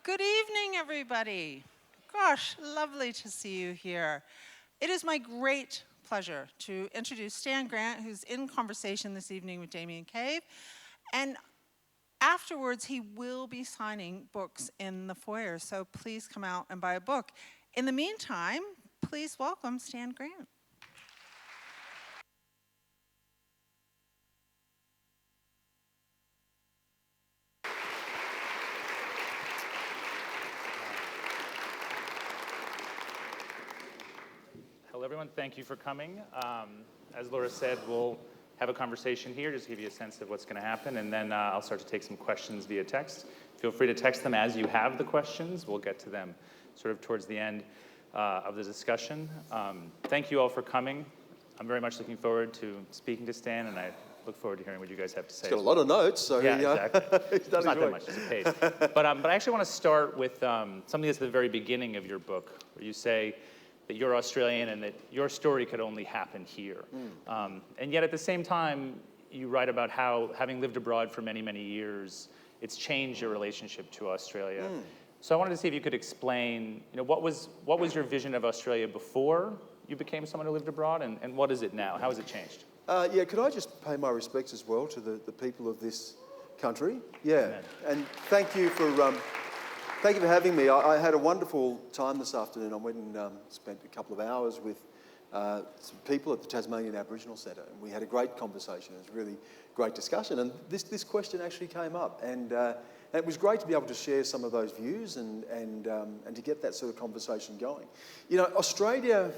Good evening, everybody. Gosh, lovely to see you here. It is my great pleasure to introduce Stan Grant, who's in conversation this evening with Damien Cave. And afterwards, he will be signing books in the foyer, so please come out and buy a book. In the meantime, please welcome Stan Grant. Hello, everyone. Thank you for coming. As Laura said, we'll have a conversation here, just to give you a sense of what's going to happen, and then I'll start to take some questions via text. Feel free to text them as you have the questions. We'll get to them sort of towards the end of the discussion. Thank you all for coming. I'm very much looking forward to speaking to Stan, and I look forward to hearing what you guys have to say. He's got a lot of notes, so yeah, exactly. It's not that much, it's a page. But I actually want to start with something that's at the very beginning of your book, where you say that you're Australian and that your story could only happen here. And yet at the same time, you write about how, having lived abroad for many, many years, it's changed your relationship to Australia. So I wanted to see if you could explain, what was your vision of Australia before you became someone who lived abroad, and what is it now? How has it changed? Yeah, could I just pay my respects as well to the people of this country? Yeah, Amen. And thank you for having me. I had a wonderful time this afternoon. I went and spent a couple of hours with some people at the Tasmanian Aboriginal Centre, and we had a great conversation. It was a really great discussion, and this question actually came up, and it was great to be able to share some of those views and to get that sort of conversation going. Australia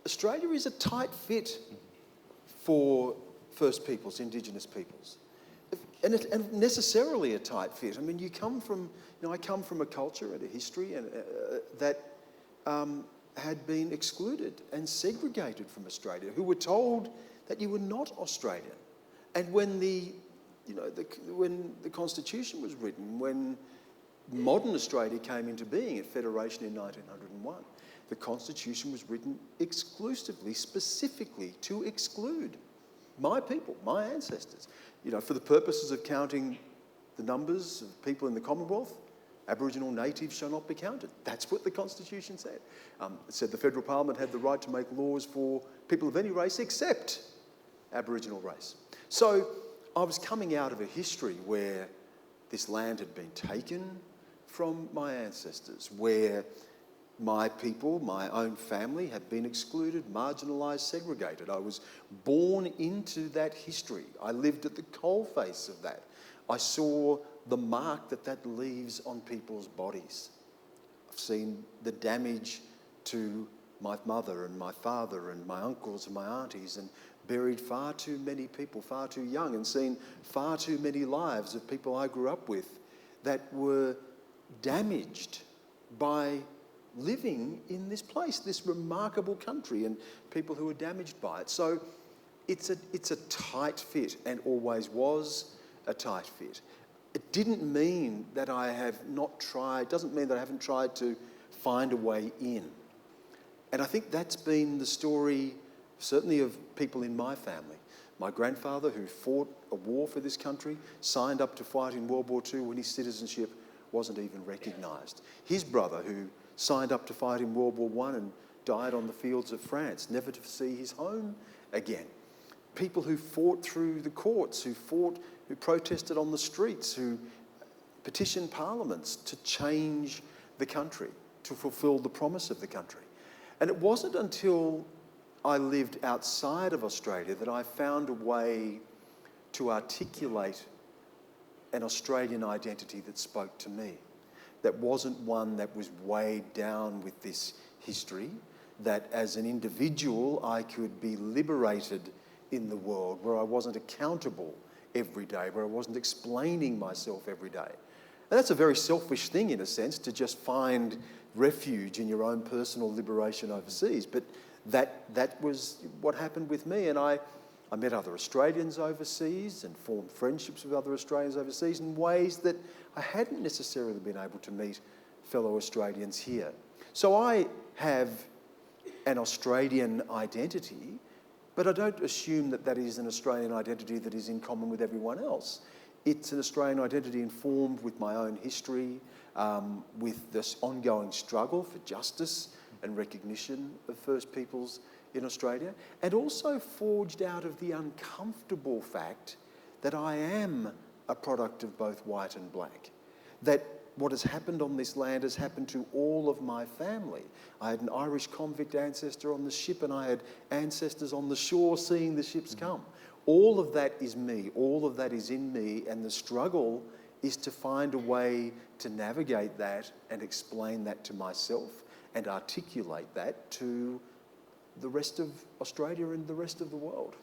is a tight fit for First Peoples, Indigenous peoples. And necessarily a tight fit. I mean, I come from a culture and a history that had been excluded and segregated from Australia, who were told that you were not Australian. And when when the Constitution was written, when modern Australia came into being at Federation in 1901, the Constitution was written exclusively, specifically to exclude my people, my ancestors. For the purposes of counting the numbers of people in the Commonwealth, Aboriginal natives shall not be counted. That's what the Constitution said. It said the Federal Parliament had the right to make laws for people of any race except Aboriginal race. So I was coming out of a history where this land had been taken from my ancestors, where my people, my own family, had been excluded, marginalised, segregated. I was born into that history. I lived at the coalface of that. I saw the mark that leaves on people's bodies. I've seen the damage to my mother and my father and my uncles and my aunties, and buried far too many people far too young, and seen far too many lives of people I grew up with that were damaged by living in this place, this remarkable country, and people who were damaged by it. So it's a tight fit, and always was a tight fit. It didn't mean that I have not tried, doesn't mean that I haven't tried to find a way in. And I think that's been the story, certainly of people in my family. My grandfather, who fought a war for this country, signed up to fight in World War II when his citizenship wasn't even recognised. His brother, who signed up to fight in World War I and died on the fields of France, never to see his home again. People who fought through the courts, who protested on the streets, who petitioned parliaments to change the country, to fulfil the promise of the country. And it wasn't until I lived outside of Australia that I found a way to articulate an Australian identity that spoke to me, that wasn't one that was weighed down with this history, that as an individual I could be liberated in the world, where I wasn't accountable every day, where I wasn't explaining myself every day. And that's a very selfish thing, in a sense, to just find refuge in your own personal liberation overseas. But that was what happened with me, and I met other Australians overseas and formed friendships with other Australians overseas in ways that I hadn't necessarily been able to meet fellow Australians here. So I have an Australian identity, but I don't assume that is an Australian identity that is in common with everyone else. It's an Australian identity informed with my own history, with this ongoing struggle for justice and recognition of First Peoples in Australia, and also forged out of the uncomfortable fact that I am a product of both white and black. That what has happened on this land has happened to all of my family. I had an Irish convict ancestor on the ship, and I had ancestors on the shore seeing the ships come. All of that is me, all of that is in me, and the struggle is to find a way to navigate that and explain that to myself and articulate that to the rest of Australia and the rest of the world.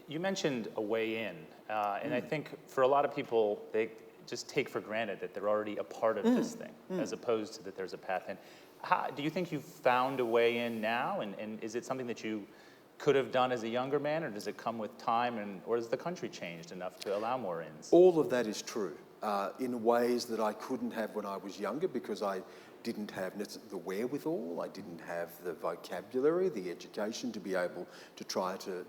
You mentioned a way in, and I think for a lot of people, they just take for granted that they're already a part of this thing, as opposed to that there's a path in. Do you think you've found a way in now, and is it something that you could have done as a younger man, or does it come with time, or has the country changed enough to allow more ins? All of that is true, in ways that I couldn't have when I was younger, because I didn't have the wherewithal, I didn't have the vocabulary, the education to be able to try to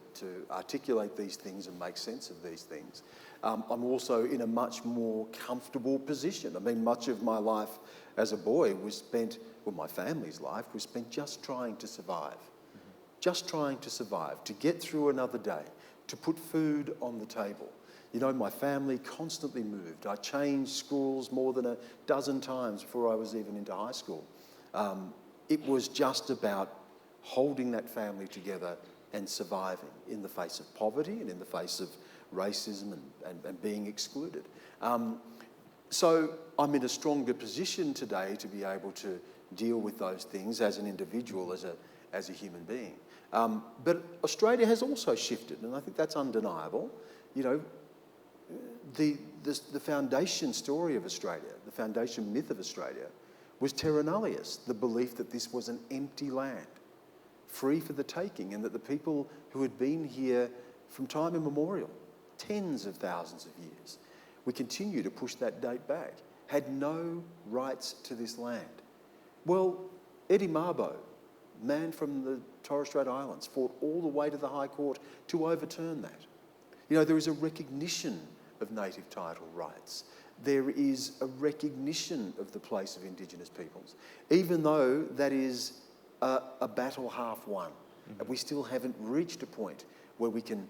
articulate these things and make sense of these things. I'm also in a much more comfortable position. I mean, much of my life as a boy was spent, well, my family's life was spent just trying to survive. Just trying to survive, to get through another day, to put food on the table. You know, my family constantly moved. I changed schools more than a dozen times before I was even into high school. It was just about holding that family together and surviving in the face of poverty and in the face of racism and being excluded. So I'm in a stronger position today to be able to deal with those things as an individual, as a human being. But Australia has also shifted, and I think that's undeniable. You know, the foundation story of Australia, the foundation myth of Australia, was terra nullius, the belief that this was an empty land, free for the taking, and that the people who had been here from time immemorial, tens of thousands of years, we continue to push that date back, had no rights to this land. Well, Eddie Mabo, man from the Torres Strait Islands, fought all the way to the High Court to overturn that. You know, there is a recognition of native title rights. There is a recognition of the place of Indigenous peoples, even though that is a battle half won. And we still haven't reached a point where we can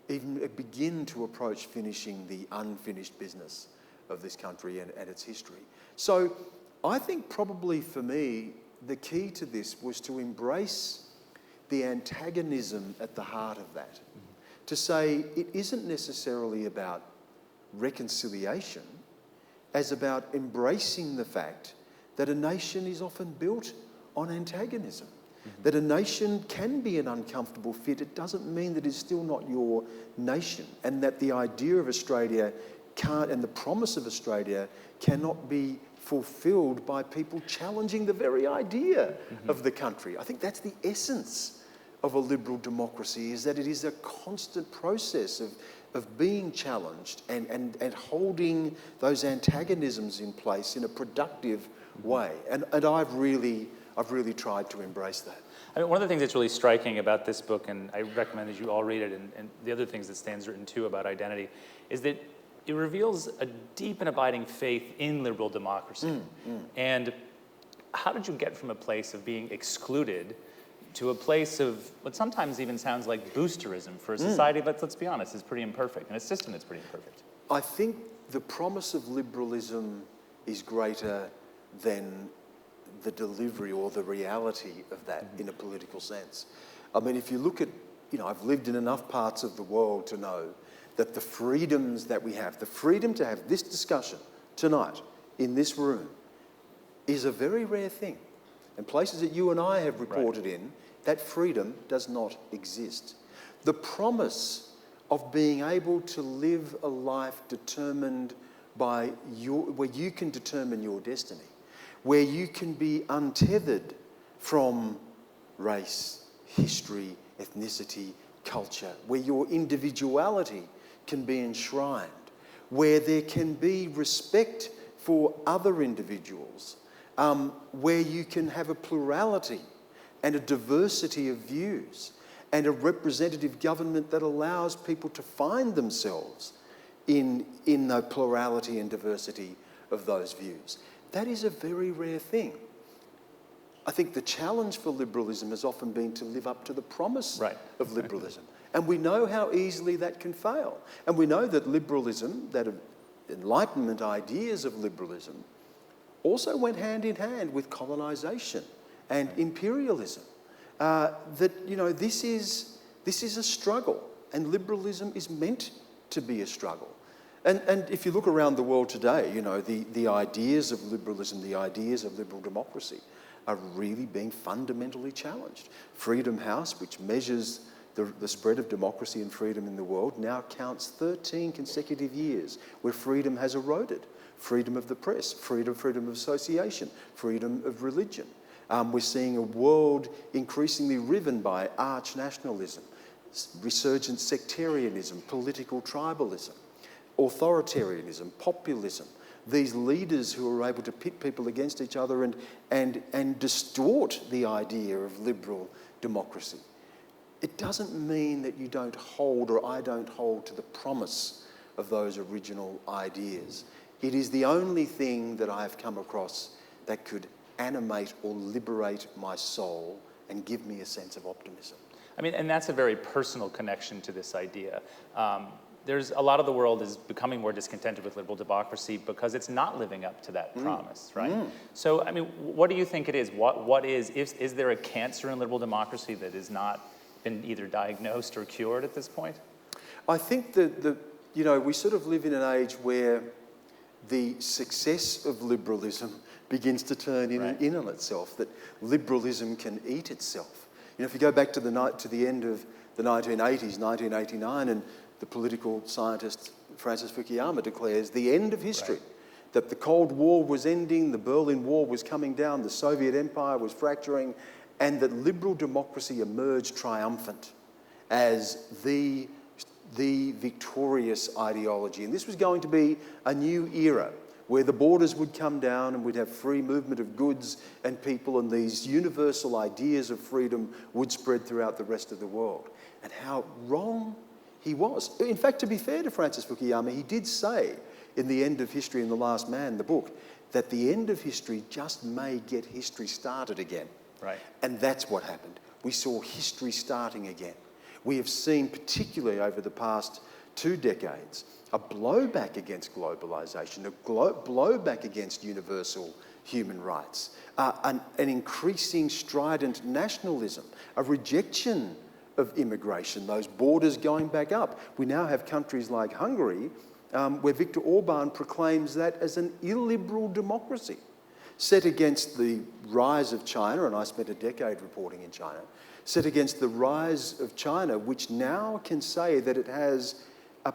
even begin to approach finishing the unfinished business of this country and its history. So I think probably for me, the key to this was to embrace the antagonism at the heart of that. To say it isn't necessarily about reconciliation as about embracing the fact that a nation is often built on antagonism. That a nation can be an uncomfortable fit. It doesn't mean that it's still not your nation, and that the idea of Australia can't, and the promise of Australia cannot be fulfilled by people challenging the very idea of the country. I think that's the essence of a liberal democracy, is that it is a constant process of being challenged and holding those antagonisms in place in a productive way. And I've really tried to embrace that. I mean, one of the things that's really striking about this book, and I recommend that you all read it, and the other things that Stan's written too about identity, is that it reveals a deep and abiding faith in liberal democracy. And how did you get from a place of being excluded to a place of what sometimes even sounds like boosterism for a society that, let's be honest, is pretty imperfect, and a system that's pretty imperfect? I think the promise of liberalism is greater than the delivery or the reality of that in a political sense. I mean, if you look at, you know, I've lived in enough parts of the world to know that the freedoms that we have, the freedom to have this discussion tonight in this room, is a very rare thing. And places that you and I have reported in, that freedom does not exist. The promise of being able to live a life determined by where you can determine your destiny, where you can be untethered from race, history, ethnicity, culture, where your individuality can be enshrined, where there can be respect for other individuals, where you can have a plurality and a diversity of views and a representative government that allows people to find themselves in the plurality and diversity of those views. That is a very rare thing. I think the challenge for liberalism has often been to live up to the promise of liberalism. And we know how easily that can fail. And we know that liberalism, that Enlightenment ideas of liberalism, also went hand in hand with colonisation and imperialism. This is a struggle, and liberalism is meant to be a struggle. And if you look around the world today, the ideas of liberalism, the ideas of liberal democracy are really being fundamentally challenged. Freedom House, which measures the spread of democracy and freedom in the world, now counts 13 consecutive years where freedom has eroded. Freedom of the press, freedom of association, freedom of religion. We're seeing a world increasingly riven by arch nationalism, resurgent sectarianism, political tribalism, authoritarianism, populism. These leaders who are able to pit people against each other and distort the idea of liberal democracy. It doesn't mean that you don't hold, or I don't hold, to the promise of those original ideas. It is the only thing that I have come across that could animate or liberate my soul and give me a sense of optimism. I mean, and that's a very personal connection to this idea. There's a lot of the world is becoming more discontented with liberal democracy because it's not living up to that promise, right? So, I mean, what do you think it is? What is there a cancer in liberal democracy that has not been either diagnosed or cured at this point? I think that we sort of live in an age where the success of liberalism begins to turn in on itself, that liberalism can eat itself. If you go back to the end of the 1980s, 1989, and the political scientist Francis Fukuyama declares the end of history, that the Cold War was ending, the Berlin Wall was coming down, the Soviet Empire was fracturing, and that liberal democracy emerged triumphant as the victorious ideology. And this was going to be a new era where the borders would come down and we'd have free movement of goods and people, and these universal ideas of freedom would spread throughout the rest of the world. And how wrong he was. In fact, to be fair to Francis Fukuyama, he did say in The End of History in The Last Man, the book, that the end of history just may get history started again. Right. And that's what happened. We saw history starting again. We have seen, particularly over the past 2 decades, a blowback against globalisation, a blowback against universal human rights, an increasing strident nationalism, a rejection of immigration, those borders going back up. We now have countries like Hungary, where Viktor Orban proclaims that as an illiberal democracy, set against the rise of China, and I spent a decade reporting in China, set against the rise of China, which now can say that it has a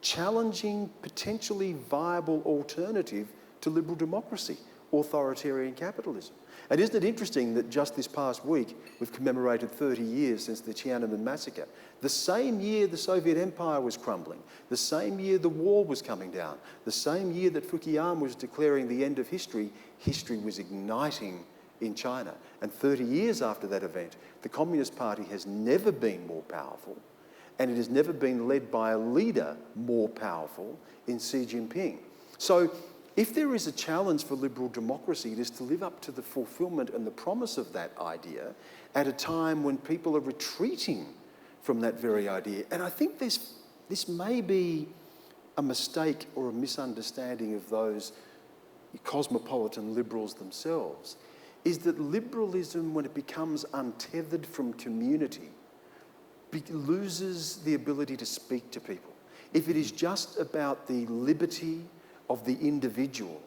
challenging, potentially viable alternative to liberal democracy, authoritarian capitalism. And isn't it interesting that just this past week we've commemorated 30 years since the Tiananmen massacre? The same year the Soviet Empire was crumbling, the same year the wall was coming down, the same year that Fukuyama was declaring the end of history, history was igniting in China. And 30 years after that event, the Communist Party has never been more powerful, and it has never been led by a leader more powerful in Xi Jinping. So if there is a challenge for liberal democracy, it is to live up to the fulfilment and the promise of that idea at a time when people are retreating from that very idea. And I think this may be a mistake or a misunderstanding of those cosmopolitan liberals themselves, is that liberalism, when it becomes untethered from community, loses the ability to speak to people. If it is just about the liberty of the individual,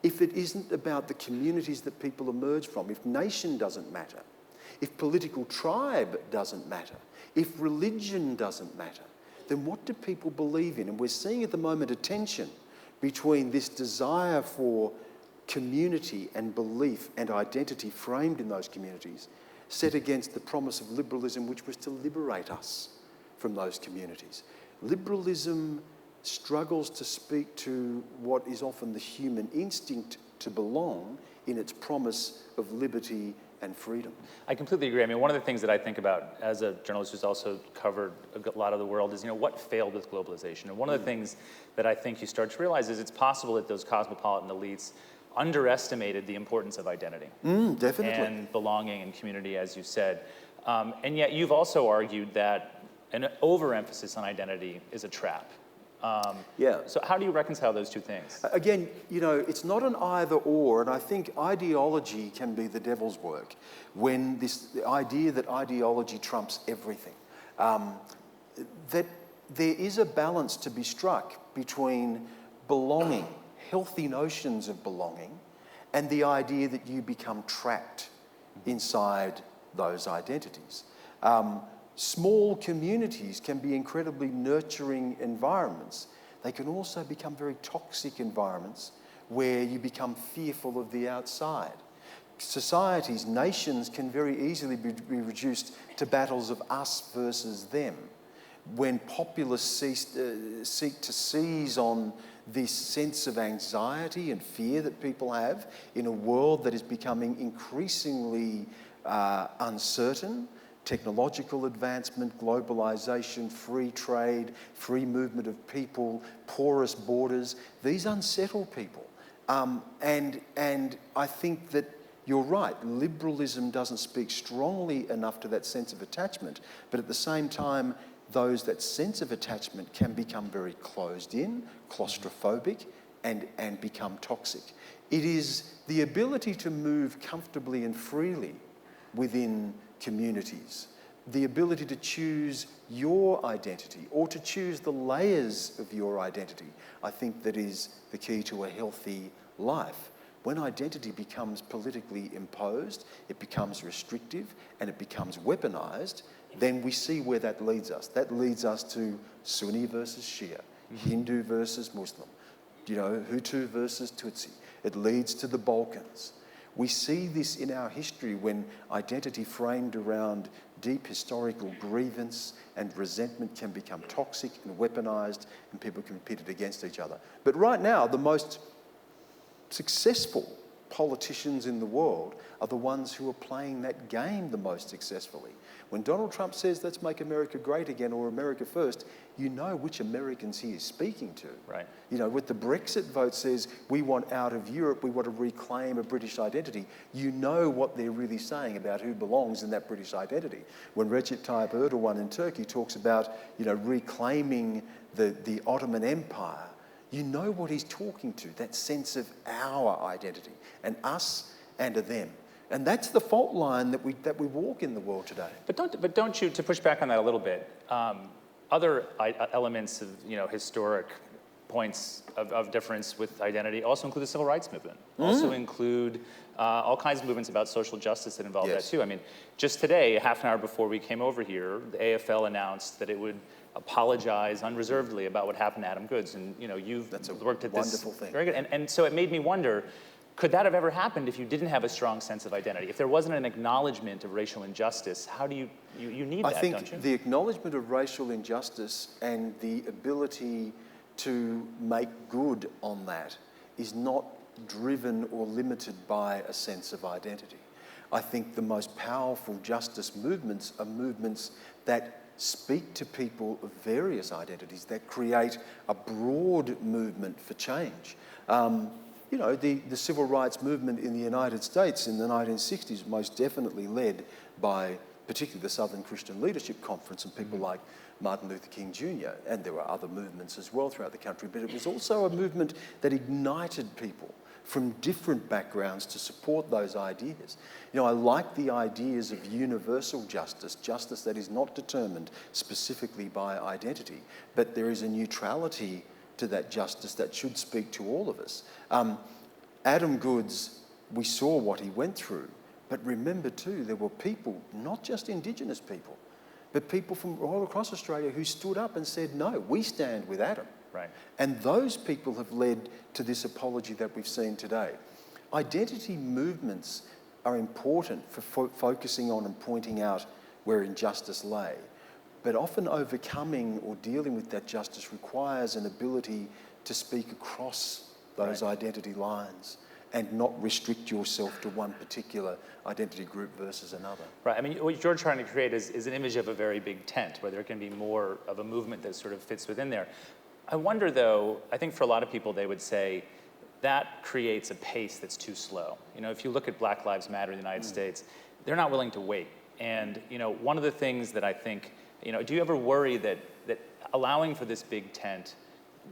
if it isn't about the communities that people emerge from, if nation doesn't matter, if political tribe doesn't matter, if religion doesn't matter, then what do people believe in? And we're seeing at the moment a tension between this desire for community and belief and identity framed in those communities, set against the promise of liberalism, which was to liberate us from those communities. Liberalism struggles to speak to what is often the human instinct to belong in its promise of liberty and freedom. I completely agree. I mean, one of the things that I think about as a journalist who's also covered a lot of the world is, what failed with globalization? And one of the things that I think you start to realize is it's possible that those cosmopolitan elites underestimated the importance of identity. Definitely. And belonging and community, as you said. And yet you've also argued that an overemphasis on identity is a trap. Yeah. So how do you reconcile those two things? Again, it's not an either or, and I think ideology can be the devil's work when the idea that ideology trumps everything. That there is a balance to be struck between belonging, healthy notions of belonging, and the idea that you become trapped inside those identities. Small communities can be incredibly nurturing environments. They can also become very toxic environments where you become fearful of the outside. Societies, nations can very easily be reduced to battles of us versus them. When populists seek to seize on this sense of anxiety and fear that people have in a world that is becoming increasingly uncertain, technological advancement, globalization, free trade, free movement of people, porous borders, these unsettle people. And I think that you're right, liberalism doesn't speak strongly enough to that sense of attachment, but at the same time, that sense of attachment can become very closed in, claustrophobic, and become toxic. It is the ability to move comfortably and freely within communities, the ability to choose your identity or to choose the layers of your identity, I think that is the key to a healthy life. When identity becomes politically imposed, it becomes restrictive and it becomes weaponized, then we see where that leads us. That leads us to Sunni versus Shia, Hindu versus Muslim, Hutu versus Tutsi. It leads to the Balkans. We see this in our history when identity framed around deep historical grievance and resentment can become toxic and weaponized and people can be pitted against each other. But right now, the most successful politicians in the world are the ones who are playing that game the most successfully. When Donald Trump says, let's make America great again or America first, you know which Americans he is speaking to. Right. With the Brexit vote says, we want out of Europe, we want to reclaim a British identity, you know what they're really saying about who belongs in that British identity. When Recep Tayyip Erdogan in Turkey talks about, reclaiming the Ottoman Empire, you know what he's talking to, that sense of our identity, and us and a them. And that's the fault line that we walk in the world today. But don't you, to push back on that a little bit, other elements of historic points of difference with identity also include the civil rights movement, also include all kinds of movements about social justice that involve that too. I mean, just today, half an hour before we came over here, the AFL announced that it would apologize unreservedly about what happened to Adam Goods, and you've worked at this. Wonderful thing. Very good, and so it made me wonder, could that have ever happened if you didn't have a strong sense of identity? If there wasn't an acknowledgement of racial injustice, how do you need that, don't you? I think the acknowledgement of racial injustice and the ability to make good on that is not driven or limited by a sense of identity. I think the most powerful justice movements are movements that speak to people of various identities, that create a broad movement for change. The civil rights movement in the United States in the 1960s most definitely led by particularly the Southern Christian Leadership Conference and people like Martin Luther King Jr., and there were other movements as well throughout the country, but it was also a movement that ignited people from different backgrounds to support those ideas. I like the ideas of universal justice, justice that is not determined specifically by identity, but there is a neutrality to that justice that should speak to all of us. Adam Goods, we saw what he went through, but remember too, there were people, not just Indigenous people, but people from all across Australia who stood up and said, no, we stand with Adam. Right. And those people have led to this apology that we've seen today. Identity movements are important for focusing on and pointing out where injustice lay. But often overcoming or dealing with that justice requires an ability to speak across those identity lines and not restrict yourself to one particular identity group versus another. Right. I mean, what you're trying to create is an image of a very big tent where there can be more of a movement that sort of fits within there. I wonder, though, I think for a lot of people, they would say that creates a pace that's too slow. You know, if you look at Black Lives Matter in the United States, they're not willing to wait. And, you know, one of the things that I think, you know, do you ever worry that allowing for this big tent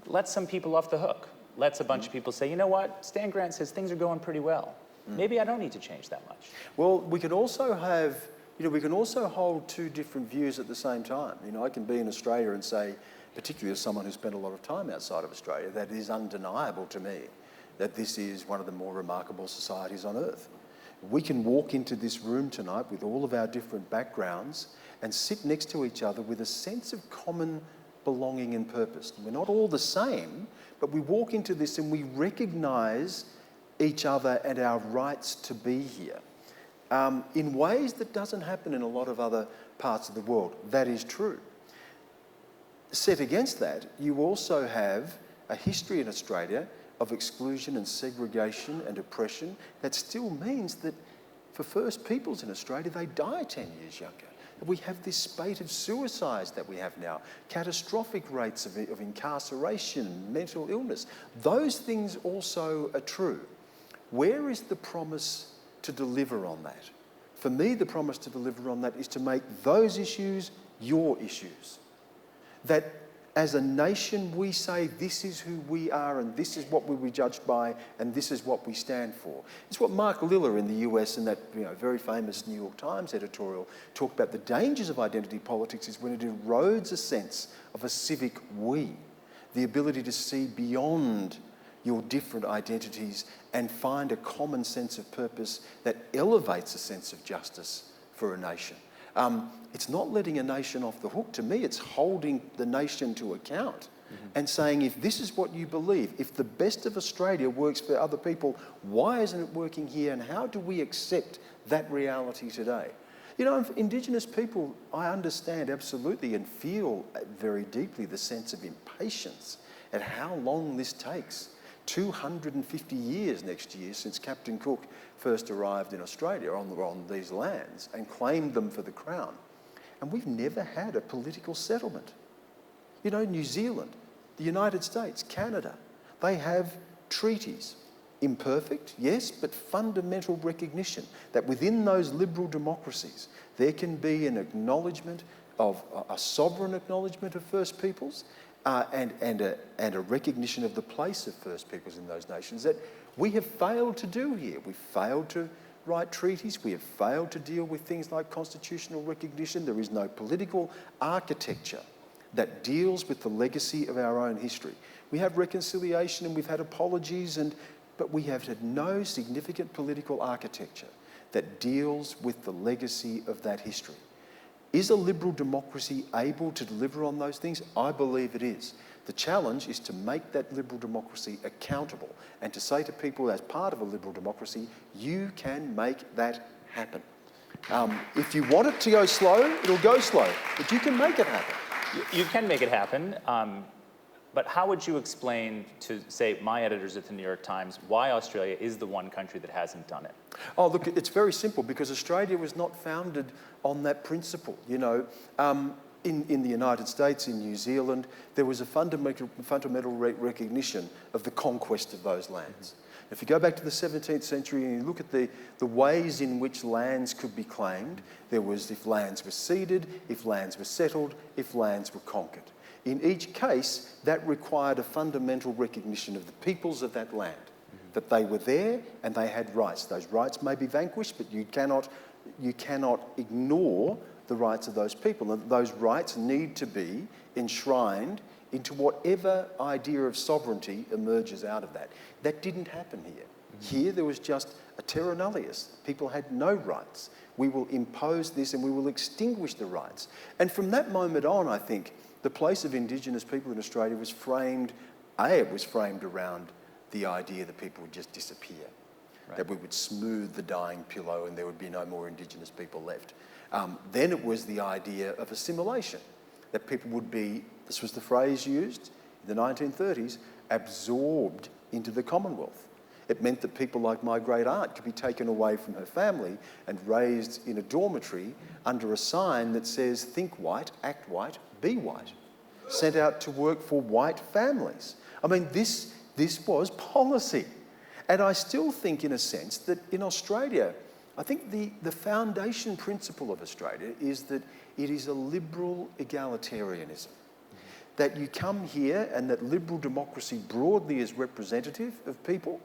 lets some people off the hook? Lets a bunch of people say, you know what, Stan Grant says things are going pretty well. Maybe I don't need to change that much. Well, we can also have, you know, we can also hold two different views at the same time. You know, I can be in Australia and say, particularly as someone who spent a lot of time outside of Australia, that it is undeniable to me that this is one of the more remarkable societies on earth. We can walk into this room tonight with all of our different backgrounds and sit next to each other with a sense of common belonging and purpose. We're not all the same, but we walk into this and we recognise each other and our rights to be here in ways that doesn't happen in a lot of other parts of the world. That is true. Set against that, you also have a history in Australia of exclusion and segregation and oppression that still means that for First Peoples in Australia, they die 10 years younger. We have this spate of suicides that we have now, catastrophic rates of incarceration, mental illness. Those things also are true. Where is the promise to deliver on that? For me, the promise to deliver on that is to make those issues your issues. That as a nation, we say this is who we are and this is what we will be judged by and this is what we stand for. It's what Mark Liller in the US in that very famous New York Times editorial talked about. The dangers of identity politics is when it erodes a sense of a civic we, the ability to see beyond your different identities and find a common sense of purpose that elevates a sense of justice for a nation. It's not letting a nation off the hook. To me, it's holding the nation to account and saying, if this is what you believe, if the best of Australia works for other people, why isn't it working here? And how do we accept that reality today? You know, Indigenous people, I understand absolutely and feel very deeply the sense of impatience at how long this takes. 250 years next year since Captain Cook first arrived in Australia on these lands and claimed them for the Crown. And we've never had a political settlement. You know, New Zealand, the United States, Canada, they have treaties. Imperfect, yes, but fundamental recognition that within those liberal democracies there can be an acknowledgement of a sovereign acknowledgement of First Peoples and a recognition of the place of First Peoples in those nations that we have failed to do here. We've failed to write treaties. We have failed to deal with things like constitutional recognition. There is no political architecture that deals with the legacy of our own history. We have reconciliation and we've had apologies, but we have had no significant political architecture that deals with the legacy of that history. Is a liberal democracy able to deliver on those things? I believe it is. The challenge is to make that liberal democracy accountable and to say to people as part of a liberal democracy, you can make that happen. If you want it to go slow, it'll go slow, but you can make it happen. You can make it happen, but how would you explain to, say, my editors at the New York Times, why Australia is the one country that hasn't done it? Oh, look, it's very simple, because Australia was not founded on that principle. You know, in the United States, in New Zealand, there was a fundamental recognition of the conquest of those lands. If you go back to the 17th century and you look at the ways in which lands could be claimed, there was if lands were ceded, if lands were settled, if lands were conquered. In each case, that required a fundamental recognition of the peoples of that land, that they were there and they had rights. Those rights may be vanquished, but you cannot ignore the rights of those people. And those rights need to be enshrined into whatever idea of sovereignty emerges out of that. That didn't happen here. Here there was just a terra nullius. People had no rights. We will impose this and we will extinguish the rights. And from that moment on, I think, the place of Indigenous people in Australia was framed, it was framed around the idea that people would just disappear, that we would smooth the dying pillow and there would be no more Indigenous people left. Then it was the idea of assimilation, that people would be, this was the phrase used in the 1930s, absorbed into the Commonwealth. It meant that people like my great aunt could be taken away from her family and raised in a dormitory under a sign that says, think white, act white, be white. Sent out to work for white families. I mean, this was policy. And I still think, in a sense, that in Australia, I think the foundation principle of Australia is that it is a liberal egalitarianism. That you come here and that liberal democracy broadly is representative of people,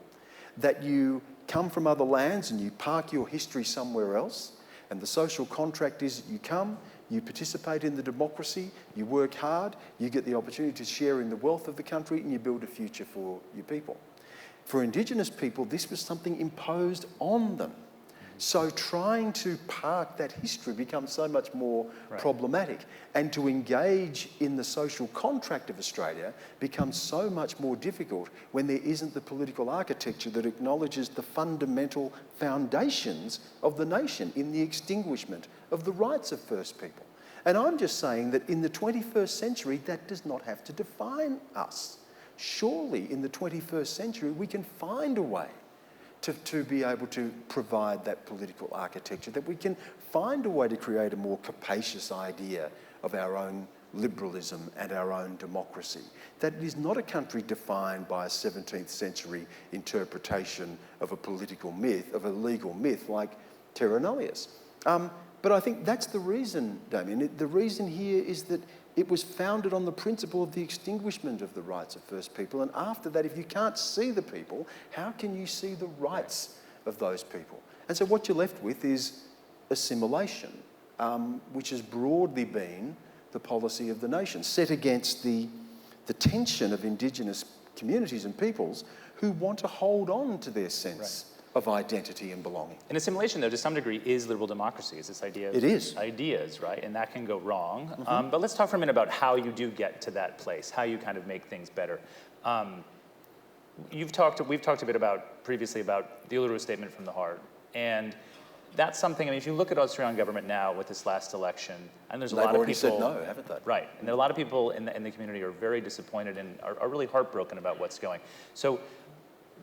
that you come from other lands and you park your history somewhere else, and the social contract is that you come, you participate in the democracy, you work hard, you get the opportunity to share in the wealth of the country, and you build a future for your people. For Indigenous people, this was something imposed on them. So trying to park that history becomes so much more problematic. And to engage in the social contract of Australia becomes so much more difficult when there isn't the political architecture that acknowledges the fundamental foundations of the nation in the extinguishment of the rights of First People. And I'm just saying that in the 21st century, that does not have to define us. Surely in the 21st century, we can find a way to be able to provide that political architecture, that we can find a way to create a more capacious idea of our own liberalism and our own democracy. That it is not a country defined by a 17th century interpretation of a political myth, of a legal myth like terra nullius. But I think that's the reason, Damien. The reason here is that it was founded on the principle of the extinguishment of the rights of First People. And after that, if you can't see the people, how can you see the rights of those people? And so what you're left with is assimilation, which has broadly been the policy of the nation, set against the tension of Indigenous communities and peoples who want to hold on to their sense of identity and belonging. And assimilation, though, to some degree, is liberal democracy. It's this idea of ideas, right? And that can go wrong. But let's talk for a minute about how you do get to that place, how you kind of make things better. We've talked a bit previously about the Uluru Statement from the Heart. And that's something, I mean, if you look at Australian government now with this last election, and there's a lot of people... They've already said no, haven't they? Right. And there are a lot of people in the community who are very disappointed and are really heartbroken about what's going. So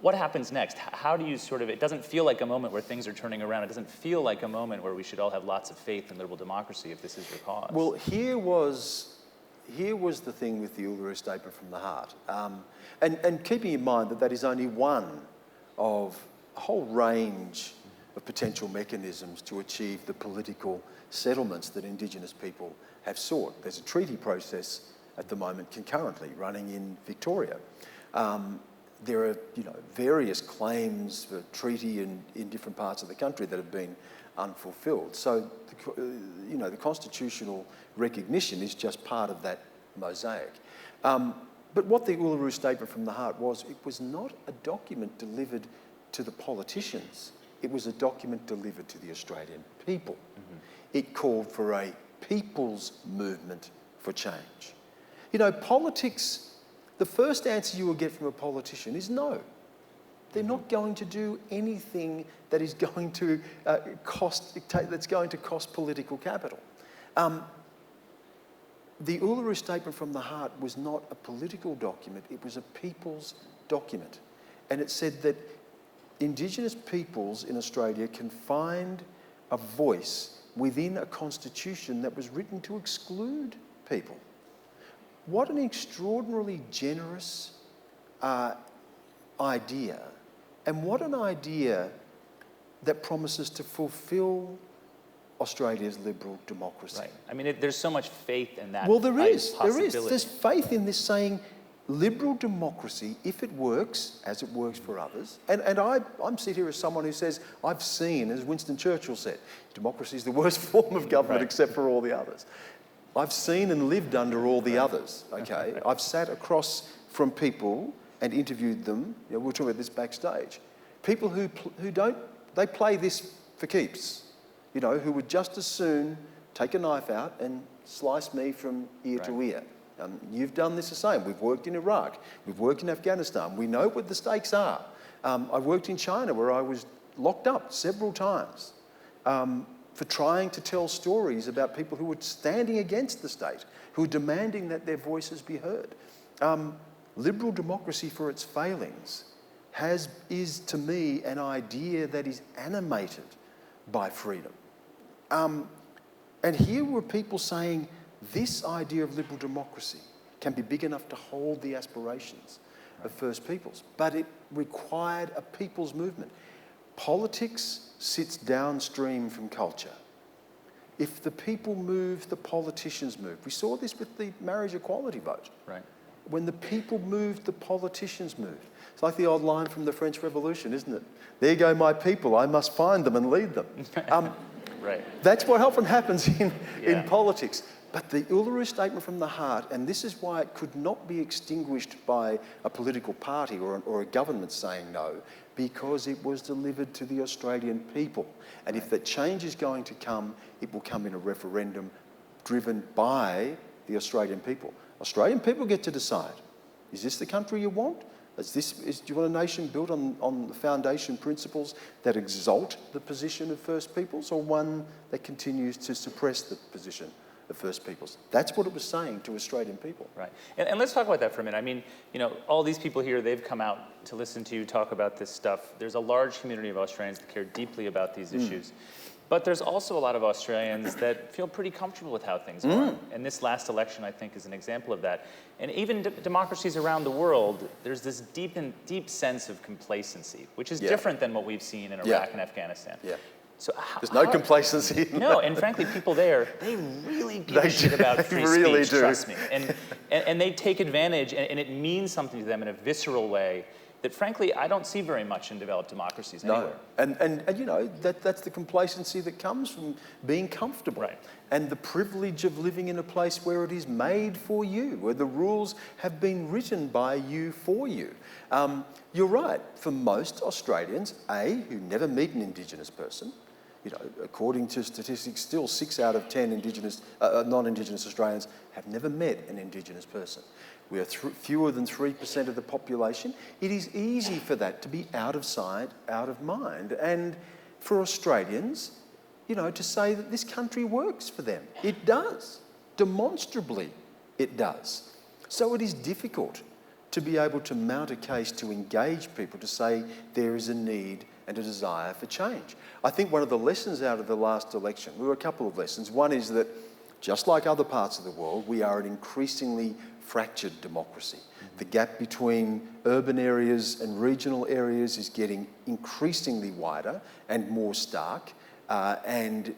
what happens next? How do you sort of, it doesn't feel like a moment where things are turning around. It doesn't feel like a moment where we should all have lots of faith in liberal democracy if this is your cause. Well, here was the thing with the Uluru Statement from the Heart. And keeping in mind that that is only one of a whole range of potential mechanisms to achieve the political settlements that Indigenous people have sought. There's a treaty process at the moment concurrently running in Victoria. There are, various claims for treaty in different parts of the country that have been unfulfilled. So, the constitutional recognition is just part of that mosaic. But what the Uluru Statement from the Heart was, it was not a document delivered to the politicians. It was a document delivered to the Australian people. It called for a people's movement for change. Politics... The first answer you will get from a politician is no. They're not going to do anything that is going to cost political capital. The Uluru Statement from the Heart was not a political document, it was a people's document. And it said that Indigenous peoples in Australia can find a voice within a constitution that was written to exclude people. What an extraordinarily generous idea, and what an idea that promises to fulfil Australia's liberal democracy. Right. I mean, there's so much faith in that. Well, there is. Possibility. There's faith in this saying, liberal democracy, if it works, as it works for others, and I'm sitting here as someone who says, I've seen, as Winston Churchill said, democracy is the worst form of government except for all the others. I've seen and lived under all the others, okay? I've sat across from people and interviewed them, we're talking about this backstage, people who they play this for keeps, who would just as soon take a knife out and slice me from ear to ear. You've done this the same. We've worked in Iraq, we've worked in Afghanistan, we know what the stakes are. I worked in China where I was locked up several times. For trying to tell stories about people who were standing against the state, who were demanding that their voices be heard. Liberal democracy, for its failings, is to me an idea that is animated by freedom. And here were people saying this idea of liberal democracy can be big enough to hold the aspirations of First Peoples, but it required a people's movement. Politics sits downstream from culture. If the people move, the politicians move. We saw this with the marriage equality vote. Right. When the people moved, the politicians moved. It's like the old line from the French Revolution, isn't it? There go my people, I must find them and lead them. Right. That's what often happens in politics. But the Uluru Statement from the Heart, and this is why it could not be extinguished by a political party or a government saying no, because it was delivered to the Australian people. And if the change is going to come, it will come in a referendum driven by the Australian people. Australian people get to decide, is this the country you want? Do you want a nation built on the foundation principles that exalt the position of First Peoples, or one that continues to suppress the position of First Peoples? That's what it was saying to Australian people. Right. And let's talk about that for a minute. I mean, all these people here, they've come out to listen to you talk about this stuff. There's a large community of Australians that care deeply about these issues. But there's also a lot of Australians that feel pretty comfortable with how things are. And this last election, I think, is an example of that. And even democracies around the world, there's this deep sense of complacency, which is different than what we've seen in Iraq and Afghanistan. Yeah. So there's no complacency. No, and frankly, people there, they really give a shit about free speech, trust me. And they take advantage, and it means something to them in a visceral way that, frankly, I don't see very much in developed democracies anywhere. No, and that's the complacency that comes from being comfortable. Right. And the privilege of living in a place where it is made for you, where the rules have been written by you for you. You're right, for most Australians, who never meet an Indigenous person, according to statistics, still 6 out of 10 non-Indigenous Australians have never met an Indigenous person. We are fewer than 3% of the population. It is easy for that to be out of sight, out of mind. And for Australians, to say that this country works for them. It does. Demonstrably, it does. So it is difficult to be able to mount a case to engage people to say there is a need and a desire for change. I think one of the lessons out of the last election, there were a couple of lessons. One is that, just like other parts of the world, we are an increasingly fractured democracy. The gap between urban areas and regional areas is getting increasingly wider and more stark, and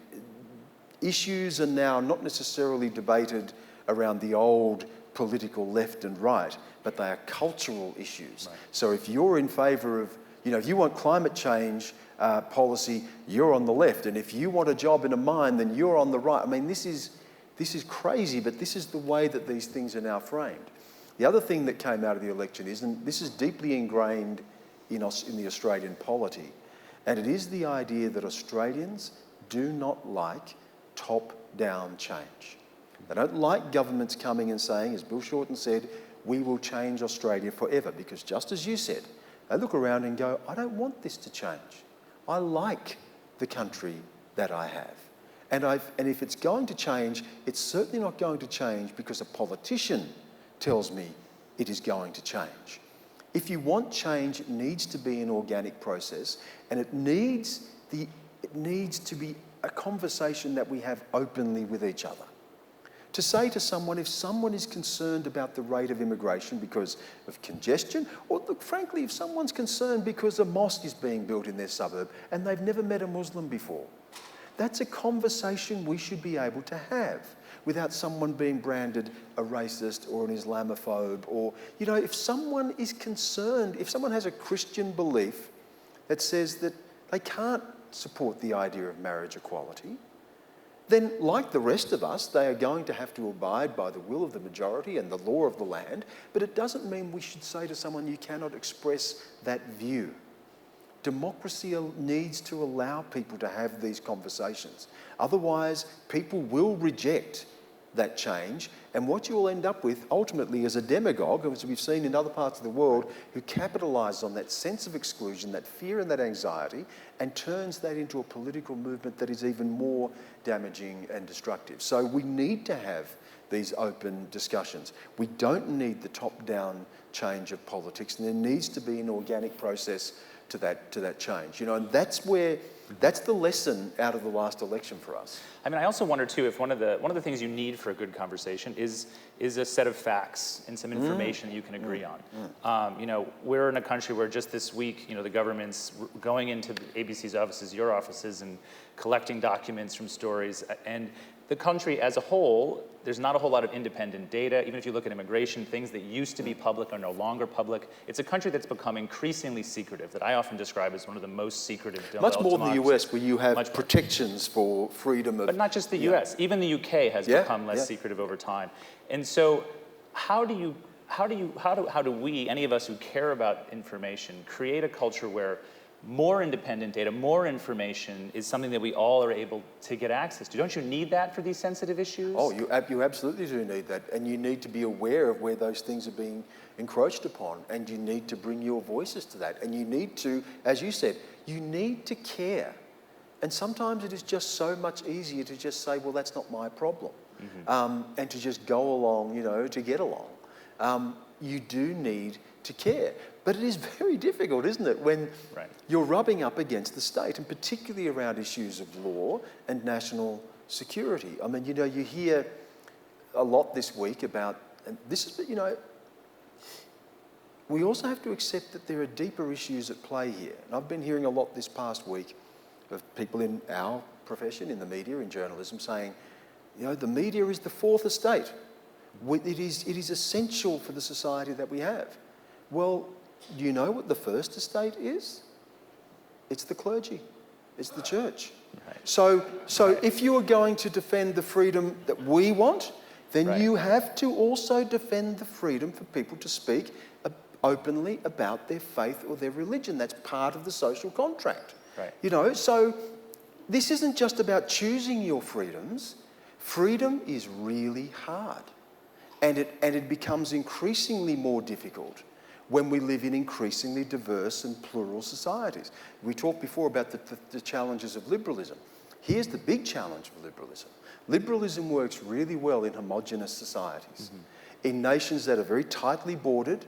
issues are now not necessarily debated around the old political left and right, but they are cultural issues. Right. So if you're in favour of, if you want climate change policy, you're on the left, and if you want a job in a mine, then you're on the right. I mean, this is crazy, but this is the way that these things are now framed. The other thing that came out of the election is, and this is deeply ingrained in the Australian polity, and it is the idea that Australians do not like top-down change. They don't like governments coming and saying, as Bill Shorten said, we will change Australia forever, because just as you said, they look around and go, I don't want this to change. I like the country that I have. And if it's going to change, it's certainly not going to change because a politician tells me it is going to change. If you want change, it needs to be an organic process, and it needs to be a conversation that we have openly with each other. To say to someone, if someone is concerned about the rate of immigration because of congestion, or look, frankly, if someone's concerned because a mosque is being built in their suburb and they've never met a Muslim before, that's a conversation we should be able to have without someone being branded a racist or an Islamophobe, or, if someone is concerned, if someone has a Christian belief that says that they can't support the idea of marriage equality, then, like the rest of us, they are going to have to abide by the will of the majority and the law of the land, but it doesn't mean we should say to someone, you cannot express that view. Democracy needs to allow people to have these conversations. Otherwise, people will reject that change, and what you will end up with ultimately is a demagogue, as we've seen in other parts of the world, who capitalises on that sense of exclusion, that fear and that anxiety, and turns that into a political movement that is even more damaging and destructive. So we need to have these open discussions. We don't need the top-down change of politics, and there needs to be an organic process to that change. And that's the lesson out of the last election for us. I mean, I also wonder too if one of the things you need for a good conversation is a set of facts and some information that you can agree on. We're in a country where just this week, the government's going into ABC's offices, your offices, and collecting documents from stories. And the country as a whole, there's not a whole lot of independent data. Even if you look at immigration, things that used to be public are no longer public. It's a country that's become increasingly secretive, that I often describe as one of the most secretive much more than the US, where you have much protections for freedom of... But not just the US. Even the UK has become less secretive over time. And so how do we, any of us who care about information, create a culture where more independent data, more information is something that we all are able to get access to? Don't you need that for these sensitive issues? Oh, you absolutely do need that. And you need to be aware of where those things are being encroached upon. And you need to bring your voices to that. And you need to, as you said, you need to care. And sometimes it is just so much easier to just say, well, that's not my problem. And to just go along, to get along. You do need to care. But it is very difficult, isn't it, when you're rubbing up against the state, and particularly around issues of law and national security. I mean, you hear a lot this week about, and this is, we also have to accept that there are deeper issues at play here. And I've been hearing a lot this past week of people in our profession, in the media, in journalism, saying, the media is the fourth estate. It is essential for the society that we have. Well, do you know what the first estate is? It's the clergy. It's the church. Right. So if you are going to defend the freedom that we want, then you have to also defend the freedom for people to speak openly about their faith or their religion. That's part of the social contract. Right. So this isn't just about choosing your freedoms. Freedom is really hard. And it becomes increasingly more difficult when we live in increasingly diverse and plural societies. We talked before about the challenges of liberalism. Here's the big challenge of liberalism. Liberalism works really well in homogenous societies. In nations that are very tightly bordered,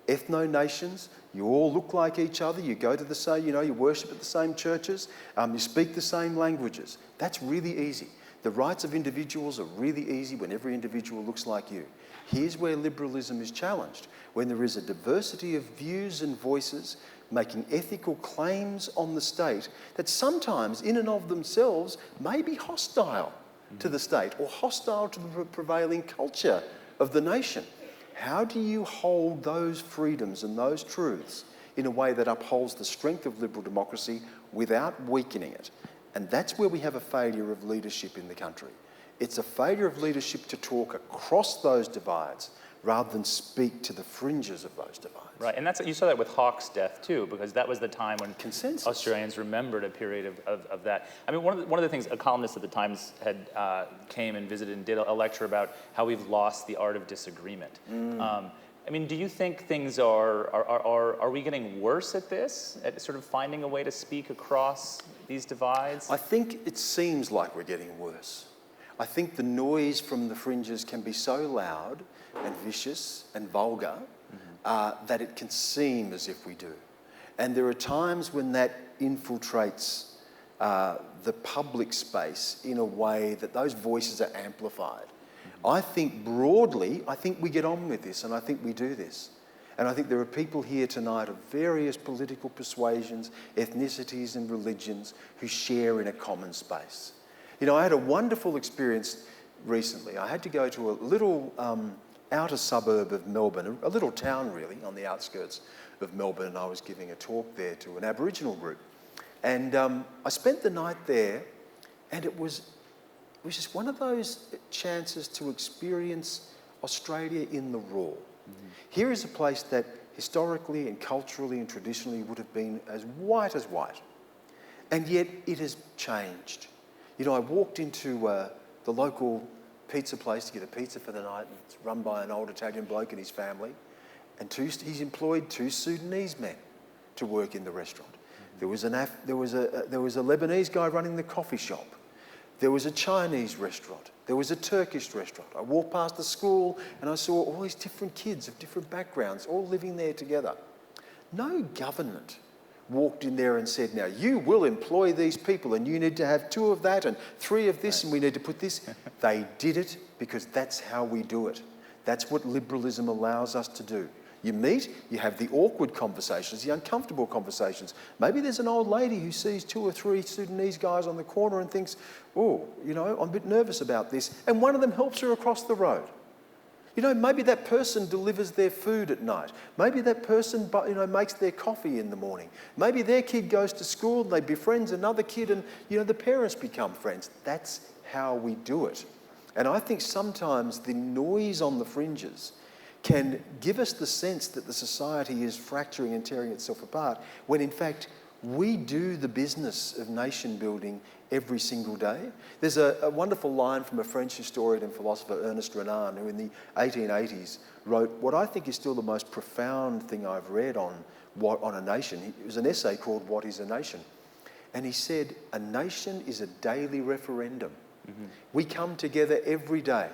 ethno-nations, you all look like each other, you go to the same, you worship at the same churches, you speak the same languages. That's really easy. The rights of individuals are really easy when every individual looks like you. Here's where liberalism is challenged, when there is a diversity of views and voices making ethical claims on the state that sometimes, in and of themselves, may be hostile to the state or hostile to the prevailing culture of the nation. How do you hold those freedoms and those truths in a way that upholds the strength of liberal democracy without weakening it? And that's where we have a failure of leadership in the country. It's a failure of leadership to talk across those divides rather than speak to the fringes of those divides. Right, and you saw that with Hawke's death too, because that was the time when consensus. Australians remembered a period of that. I mean, one of the things a columnist at the Times had came and visited and did a lecture about how we've lost the art of disagreement. I mean, do you think things are we getting worse at this, at sort of finding a way to speak across these divides? I think it seems like we're getting worse. I think the noise from the fringes can be so loud and vicious and vulgar that it can seem as if we do. And there are times when that infiltrates the public space in a way that those voices are amplified. I think broadly, we get on with this, and I think we do this. And I think there are people here tonight of various political persuasions, ethnicities and religions who share in a common space. I had a wonderful experience recently. I had to go to a little outer suburb of Melbourne, a little town really, on the outskirts of Melbourne, and I was giving a talk there to an Aboriginal group. And I spent the night there, and it was just one of those chances to experience Australia in the raw. Here is a place that historically and culturally and traditionally would have been as white, and yet it has changed. I walked into the local pizza place to get a pizza for the night, and it's run by an old Italian bloke and his family, and he's employed 2 Sudanese men to work in the restaurant. There was a Lebanese guy running the coffee shop. There was a Chinese restaurant. There was a Turkish restaurant. I walked past the school and I saw all these different kids of different backgrounds all living there together. No government walked in there and said, now you will employ these people and you need to have 2 of that and 3 of this and we need to put this. They did it because that's how we do it. That's what liberalism allows us to do. You meet, you have the awkward conversations, the uncomfortable conversations. Maybe there's an old lady who sees 2 or 3 Sudanese guys on the corner and thinks, oh, you know, I'm a bit nervous about this. And one of them helps her across the road. You know, maybe that person delivers their food at night. Maybe that person, you know, makes their coffee in the morning. Maybe their kid goes to school, they befriends another kid and, you know, the parents become friends. That's how we do it. And I think sometimes the noise on the fringes can give us the sense that the society is fracturing and tearing itself apart, when in fact we do the business of nation building every single day. There's a wonderful line from a French historian and philosopher, Ernest Renan, who in the 1880s wrote what I think is still the most profound thing I've read on a nation. It was an essay called What is a Nation? And he said, a nation is a daily referendum. Mm-hmm. We come together every day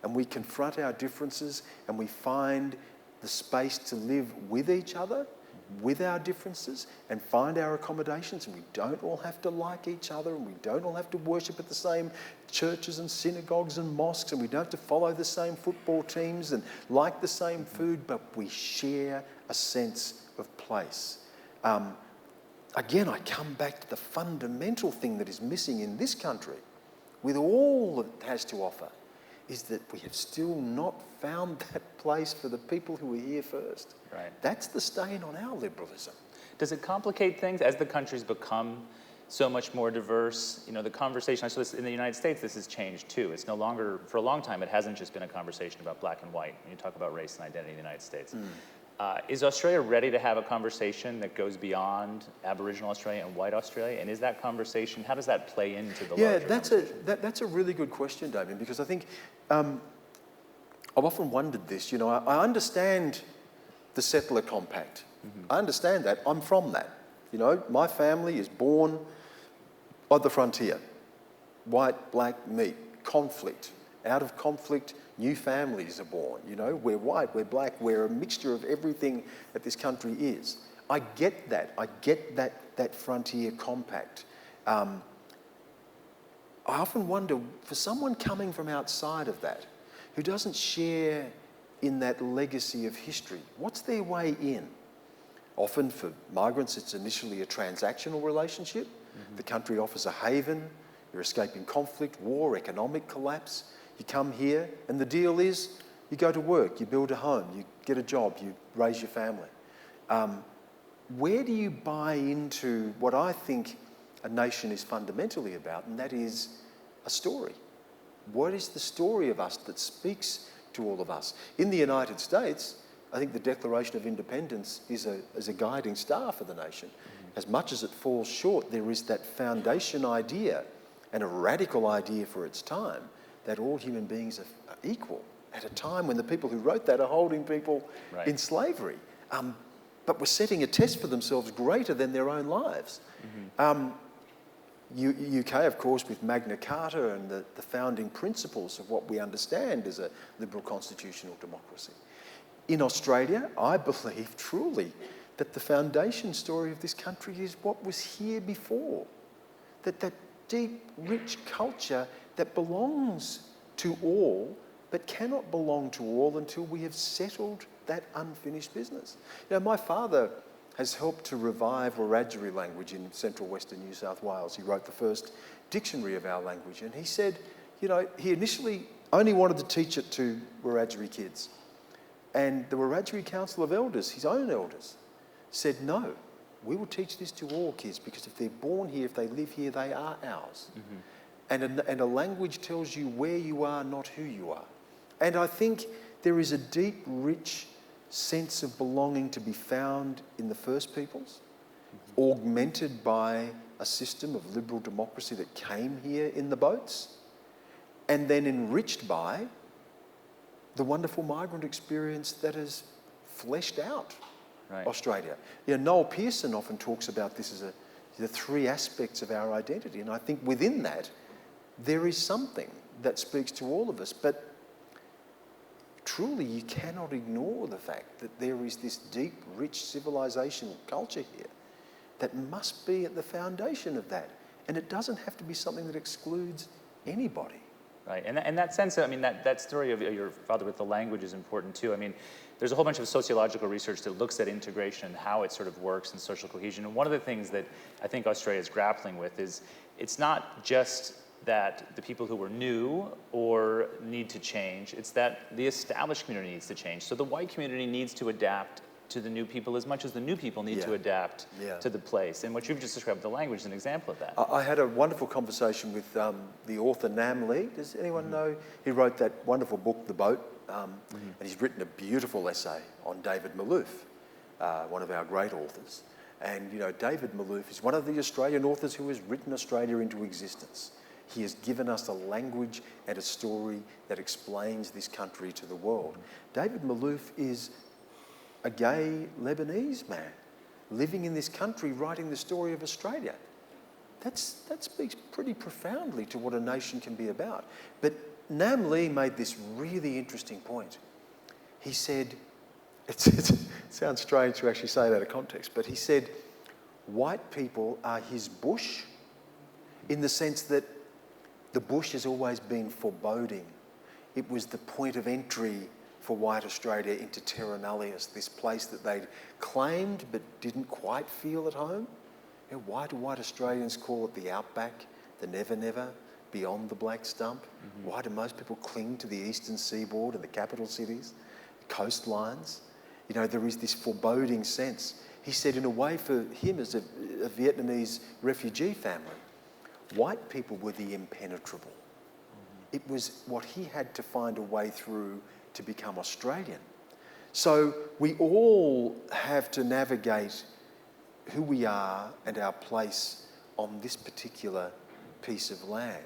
and we confront our differences and we find the space to live with each other, with our differences, and find our accommodations. And we don't all have to like each other, and we don't all have to worship at the same churches and synagogues and mosques, and we don't have to follow the same football teams and like the same food, but we share a sense of place. Again, I come back to the fundamental thing that is missing in this country, with all that it has to offer, is that we have still not found that place for the people who are here first. Right. That's the stain on our liberalism. Does it complicate things as the country's become so much more diverse? You know, the conversation, I saw this in the United States, this has changed too. It's no longer, for a long time, it hasn't just been a conversation about black and white when you talk about race and identity in the United States. Is Australia ready to have a conversation that goes beyond Aboriginal Australia and white Australia? And is that conversation, how does that play into the larger conversation? That's a really good question, Damien, because I think I've often wondered this. You know, I understand the settler compact. Mm-hmm. I understand that. I'm from that. You know, my family is born on the frontier. White, black, meat, conflict. Out of conflict, new families are born. You know, we're white, we're black, we're a mixture of everything that this country is. I get that. I get that frontier compact. I often wonder, for someone coming from outside of that, who doesn't share in that legacy of history, what's their way in? Often for migrants, it's initially a transactional relationship. Mm-hmm. The country offers a haven. You're escaping conflict, war, economic collapse. You come here, and the deal is you go to work, you build a home, you get a job, you raise your family. Where do you buy into what I think a nation is fundamentally about, and that is a story? What is the story of us that speaks to all of us? In the United States, I think the Declaration of Independence is a guiding star for the nation. Mm-hmm. As much as it falls short, there is that foundation idea, and a radical idea for its time, that all human beings are equal at a time when the people who wrote that are holding people right. in slavery. But were setting a test for themselves greater than their own lives. Mm-hmm. UK, of course, with Magna Carta and the founding principles of what we understand as a liberal constitutional democracy. In Australia, I believe truly that the foundation story of this country is what was here before. That deep, rich culture that belongs to all, but cannot belong to all until we have settled that unfinished business. You know, my father has helped to revive Wiradjuri language in central western New South Wales. He wrote the first dictionary of our language, and he said, you know, he initially only wanted to teach it to Wiradjuri kids. And the Wiradjuri Council of Elders, his own elders, said, no, we will teach this to all kids because if they're born here, if they live here, they are ours. Mm-hmm. And a language tells you where you are, not who you are. And I think there is a deep, rich sense of belonging to be found in the First Peoples, mm-hmm. augmented by a system of liberal democracy that came here in the boats, and then enriched by the wonderful migrant experience that has fleshed out right. Australia. You know, Noel Pearson often talks about this as the 3 aspects of our identity, and I think within that, there is something that speaks to all of us. But truly, you cannot ignore the fact that there is this deep, rich civilizational culture here that must be at the foundation of that. And it doesn't have to be something that excludes anybody. Right, and that sense, I mean, that story of your father with the language is important too. I mean, there's a whole bunch of sociological research that looks at integration and how it sort of works in social cohesion. And one of the things that I think Australia is grappling with is it's not just that the people who are new or need to change, it's that the established community needs to change. So the white community needs to adapt to the new people as much as the new people need to adapt to the place. And what you've just described, the language, is an example of that. I had a wonderful conversation with the author Nam Le. Does anyone know? He wrote that wonderful book, The Boat, and he's written a beautiful essay on David Malouf, one of our great authors. And, you know, David Malouf is one of the Australian authors who has written Australia into existence. He has given us a language and a story that explains this country to the world. David Malouf is a gay Lebanese man living in this country writing the story of Australia. That speaks pretty profoundly to what a nation can be about. But Nam Le made this really interesting point. He said, it sounds strange to actually say it out of context, but he said, white people are his bush, in the sense that the bush has always been foreboding. It was the point of entry for white Australia into terra nullius, this place that they'd claimed but didn't quite feel at home. You know, why do white Australians call it the outback, the never never, beyond the black stump? Why do most people cling to the eastern seaboard and the capital cities, coastlines? You know, there is this foreboding sense. He said, in a way, for him as a Vietnamese refugee family, white people were the impenetrable. It was what he had to find a way through to become Australian. So we all have to navigate who we are and our place on this particular piece of land.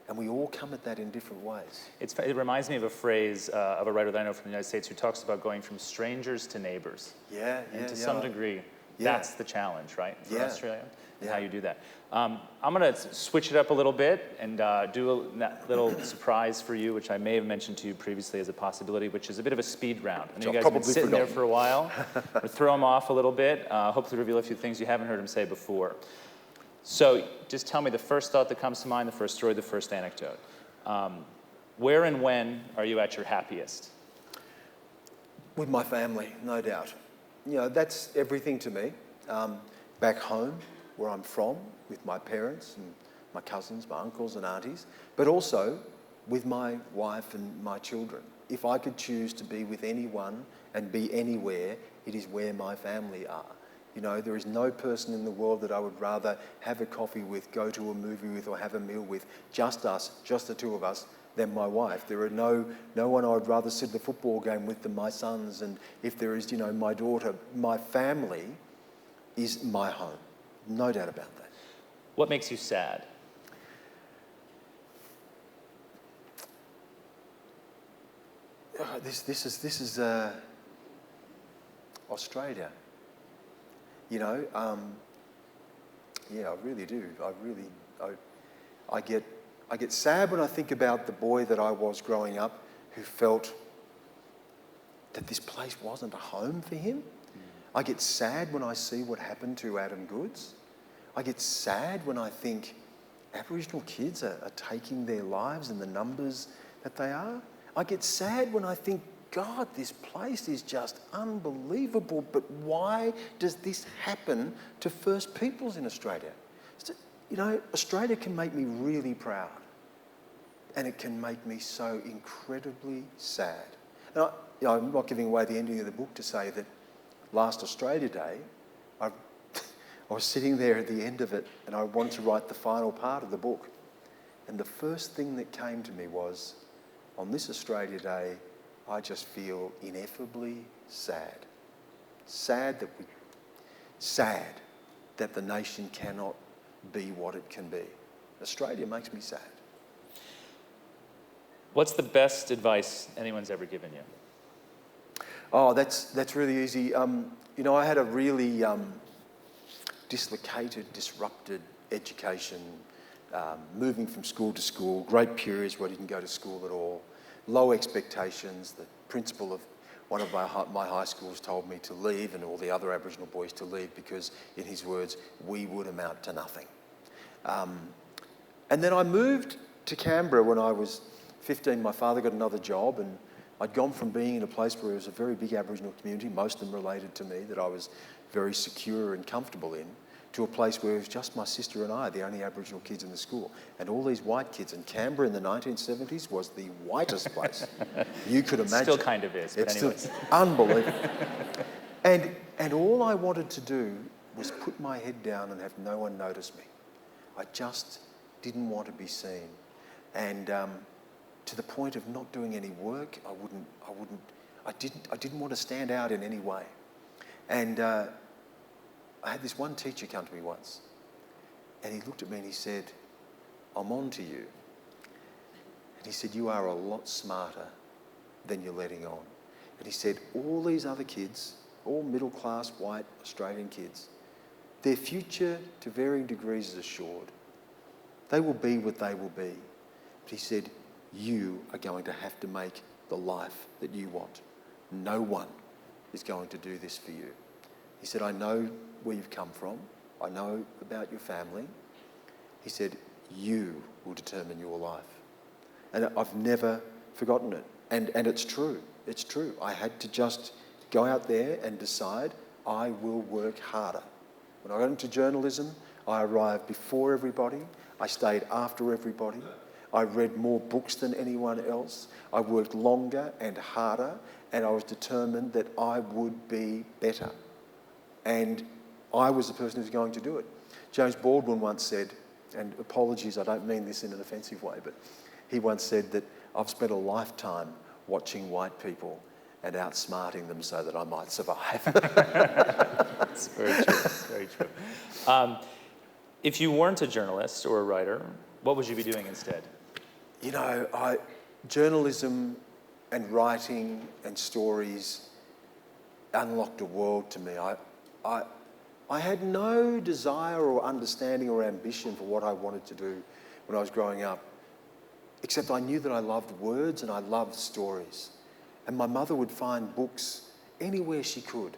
And we all come at that in different ways. It reminds me of a phrase of a writer that I know from the United States who talks about going from strangers to neighbors. And to some degree, that's the challenge, right, for Australia, and how you do that. I'm going to switch it up a little bit and do a little surprise for you, which I may have mentioned to you previously as a possibility, which is a bit of a speed round. I know you guys have been sitting there for a while. We'll throw them off a little bit, hopefully reveal a few things you haven't heard him say before. So just tell me the first thought that comes to mind, the first story, the first anecdote. Where and when are you at your happiest? With my family, no doubt. You know, that's everything to me. Back home, where I'm from, with my parents and my cousins, my uncles and aunties, but also with my wife and my children. If I could choose to be with anyone and be anywhere, it is where my family are. You know, there is no person in the world that I would rather have a coffee with, go to a movie with, or have a meal with, just us, just the two of us, than my wife. There are no one I would rather sit at the football game with than my sons, and if there is, you know, my daughter. My family is my home, no doubt about that. What makes you sad? This is Australia. You know, yeah, I really do. I get sad when I think about the boy that I was growing up, who felt that this place wasn't a home for him. I get sad when I see what happened to Adam Goodes. I get sad when I think Aboriginal kids are taking their lives in the numbers that they are. I get sad when I think, God, this place is just unbelievable, but why does this happen to First Peoples in Australia? So, you know, Australia can make me really proud, and it can make me so incredibly sad. And I'm not giving away the ending of the book to say that last Australia Day, I was sitting there at the end of it, and I wanted to write the final part of the book. And the first thing that came to me was, on this Australia Day, I just feel ineffably sad. Sad that the nation cannot be what it can be. Australia makes me sad. What's the best advice anyone's ever given you? Oh, that's really easy. You know, I had a really dislocated, disrupted education moving from school to school, great periods where I didn't go to school at all, low expectations. The principal of one of my high schools told me to leave and all the other Aboriginal boys to leave because, in his words, we would amount to nothing. And then I moved to Canberra when I was 15. My father got another job, and I'd gone from being in a place where there was a very big Aboriginal community, most of them related to me, that I was very secure and comfortable in, to a place where it was just my sister and I, the only Aboriginal kids in the school, and all these white kids. And Canberra in the 1970s was the whitest place you could imagine. Still kind of is, but it's anyways. still unbelievable. And all I wanted to do was put my head down and have no one notice me. I just didn't want to be seen. And to the point of not doing any work, I didn't want to stand out in any way. And I had this one teacher come to me once, and he looked at me and he said, "I'm on to you." And he said, "You are a lot smarter than you're letting on." And he said, "All these other kids, all middle-class white Australian kids, their future to varying degrees is assured. They will be what they will be." But he said, "You are going to have to make the life that you want. No one is going to do this for you." He said, "I know where you've come from. I know about your family." He said, "You will determine your life." And I've never forgotten it. And it's true. It's true. I had to just go out there and decide I will work harder. When I got into journalism, I arrived before everybody. I stayed after everybody. I read more books than anyone else. I worked longer and harder, and I was determined that I would be better. And I was the person who was going to do it. James Baldwin once said, and apologies, I don't mean this in an offensive way, but he once said that I've spent a lifetime watching white people and outsmarting them so that I might survive. That's very true. That's very true. If you weren't a journalist or a writer, what would you be doing instead? You know, journalism and writing and stories unlocked a world to me. I had no desire or understanding or ambition for what I wanted to do when I was growing up, except I knew that I loved words and I loved stories. And my mother would find books anywhere she could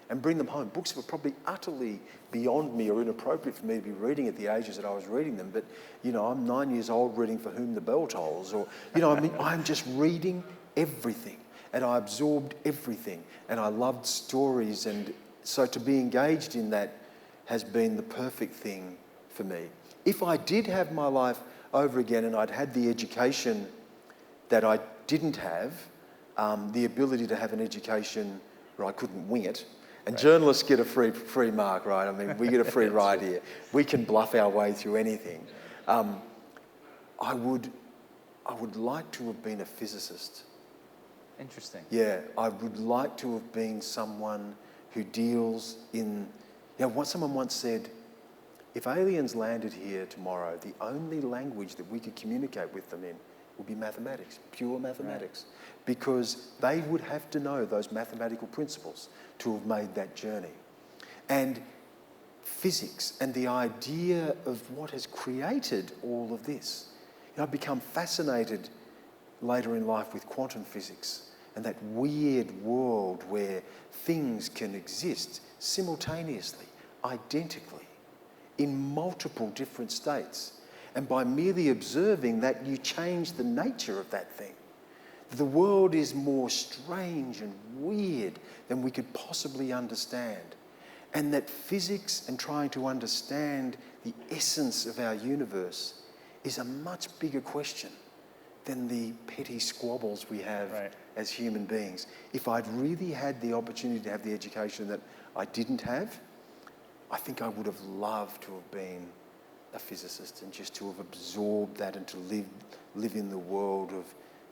and bring them home. Books that were probably utterly beyond me or inappropriate for me to be reading at the ages that I was reading them. But, you know, I'm 9 years old reading For Whom the Bell Tolls, or, you know, I mean, I'm just reading everything. And I absorbed everything. And I loved stories. And so to be engaged in that has been the perfect thing for me. If I did have my life over again and I'd had the education that I didn't have, the ability to have an education where I couldn't wing it, and right. Journalists get a free mark, right? I mean, we get a free ride here. We can bluff our way through anything. I would like to have been a physicist. Interesting. Yeah, I would like to have been someone who deals in, you know, what someone once said, if aliens landed here tomorrow, the only language that we could communicate with them in would be mathematics, pure mathematics, right. Because they would have to know those mathematical principles to have made that journey. And physics and the idea of what has created all of this. You know, I've become fascinated later in life with quantum physics and that weird world where things can exist simultaneously, identically, in multiple different states. And by merely observing that, you change the nature of that thing. The world is more strange and weird than we could possibly understand. And that physics and trying to understand the essence of our universe is a much bigger question than the petty squabbles we have right. as human beings. If I'd really had the opportunity to have the education that I didn't have, I think I would have loved to have been a physicist and just to have absorbed that and to live in the world of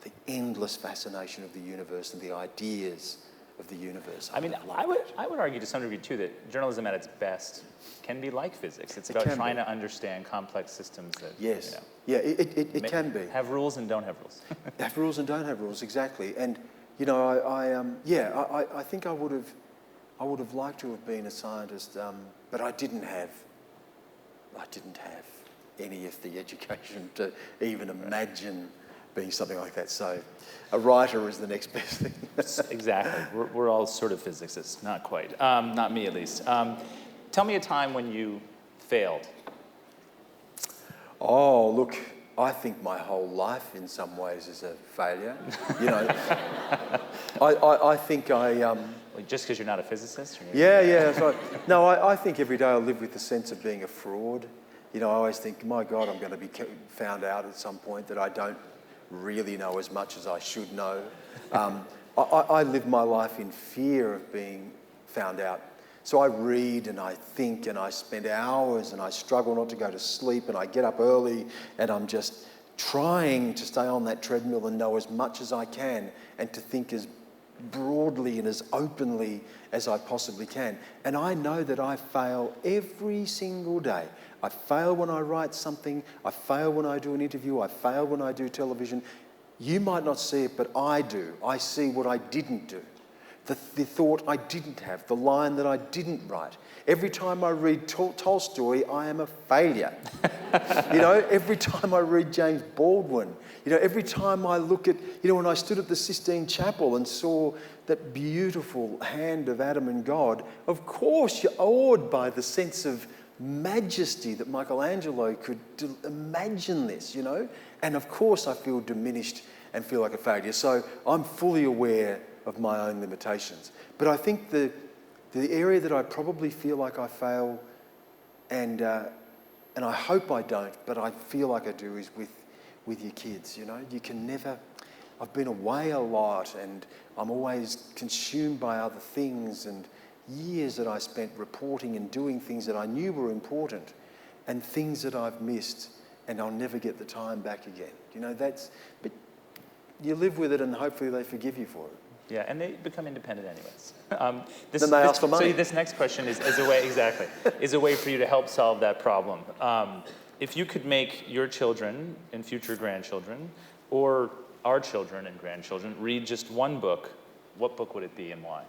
the endless fascination of the universe and the ideas of the universe. I would argue to some degree too that journalism at its best can be like physics. It's about trying to understand complex systems that, yes. You know, yeah, it can be. Have rules and don't have rules. Have rules and don't have rules, exactly. And, you know, I think I would have liked to have been a scientist, but I didn't have any of the education to even imagine being something like that. So a writer is the next best thing. Exactly. We're all sort of physicists, not quite. Not me, at least. Tell me a time when you failed. Oh, look, I think my whole life in some ways is a failure. You know, I think Like just because you're not a physicist? Or yeah. So, no, I think every day I live with the sense of being a fraud. You know, I always think, my God, I'm going to be found out at some point that I don't really know as much as I should know. I live my life in fear of being found out. So I read and I think and I spend hours and I struggle not to go to sleep and I get up early and I'm just trying to stay on that treadmill and know as much as I can and to think as broadly and as openly as I possibly can. And I know that I fail every single day. I fail when I write something, I fail when I do an interview, I fail when I do television. You might not see it, but I do. I see what I didn't do, the thought I didn't have, the line that I didn't write. Every time I read Tolstoy, I am a failure. You know, every time I read James Baldwin, you know, every time I look at, you know, when I stood at the Sistine Chapel and saw that beautiful hand of Adam and God, of course you're awed by the sense of majesty that Michelangelo could imagine this, you know? And of course I feel diminished and feel like a failure. So I'm fully aware of my own limitations. But I think the area that I probably feel like I fail, and I hope I don't, but I feel like I do, is with your kids, you know? You can never... I've been away a lot and I'm always consumed by other things, and years that I spent reporting and doing things that I knew were important and things that I've missed, and I'll never get the time back again. You know, but you live with it and hopefully they forgive you for it. Yeah, and they become independent anyways. Then they ask for money. So this next question is a way, exactly, is a way for you to help solve that problem. If you could make your children and future grandchildren, or our children and grandchildren, read just one book, what book would it be and why?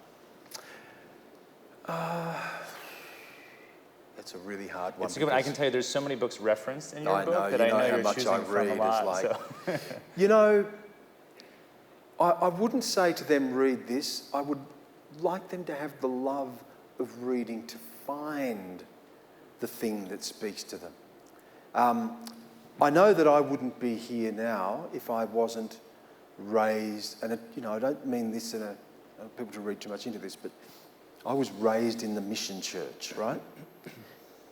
That's a really hard one. It's a good one. I can tell you there's so many books referenced in your book that you I know know how you're much choosing I from read a is lot. like, So. You know, I wouldn't say to them, read this. I would like them to have the love of reading to find the thing that speaks to them. I know that I wouldn't be here now if I wasn't raised, and you know, I don't mean this in people to read too much into this, but I was raised in the mission church, right?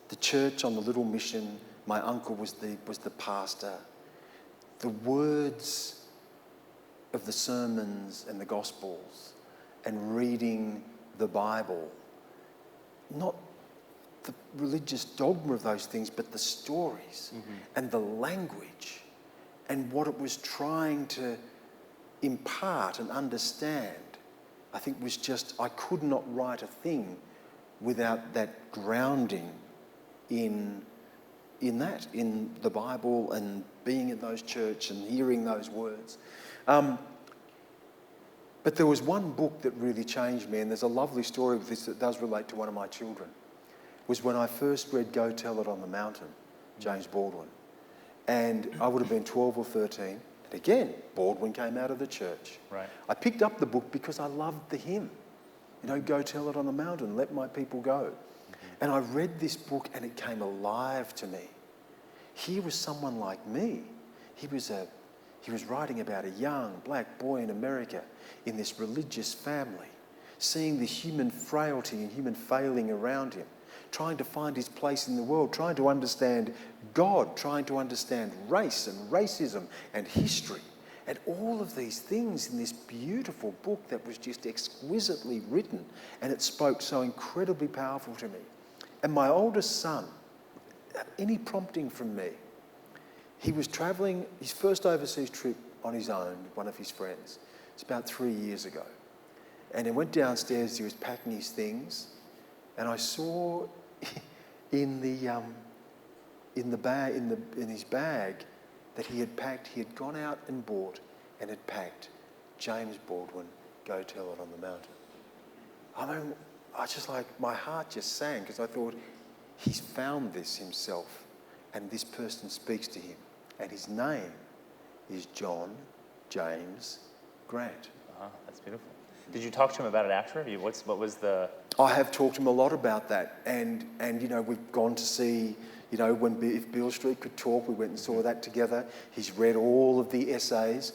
The church on the little mission. My uncle was the pastor. The words of the sermons and the Gospels and reading the Bible, not the religious dogma of those things, but the stories and the language and what it was trying to impart and understand, I think was just, I could not write a thing without that grounding in the Bible and being in those church and hearing those words. But there was one book that really changed me, and there's a lovely story with this that does relate to one of my children, was when I first read Go Tell It on the Mountain, James Baldwin. And I would have been 12 or 13. And again, Baldwin came out of the church. Right. I picked up the book because I loved the hymn. You know, Go Tell It on the Mountain, let my people go. And I read this book and it came alive to me. Here was someone like me. He was writing about a young black boy in America in this religious family, seeing the human frailty and human failing around him, trying to find his place in the world, trying to understand God, trying to understand race and racism and history, and all of these things in this beautiful book that was just exquisitely written, and it spoke so incredibly powerful to me. And my oldest son, any prompting from me, he was travelling his first overseas trip on his own with one of his friends. It's about 3 years ago. And he went downstairs, he was packing his things, and I saw in his bag that he had gone out and bought and had packed James Baldwin, Go Tell It on the Mountain. I mean, my heart just sank because I thought, he's found this himself and this person speaks to him, and his name is John James Grant. That's beautiful. Did you talk to him about it after? What was the... I have talked to him a lot about that, and we've gone to see, if Beale Street could talk, we went and saw that together. He's read all of the essays.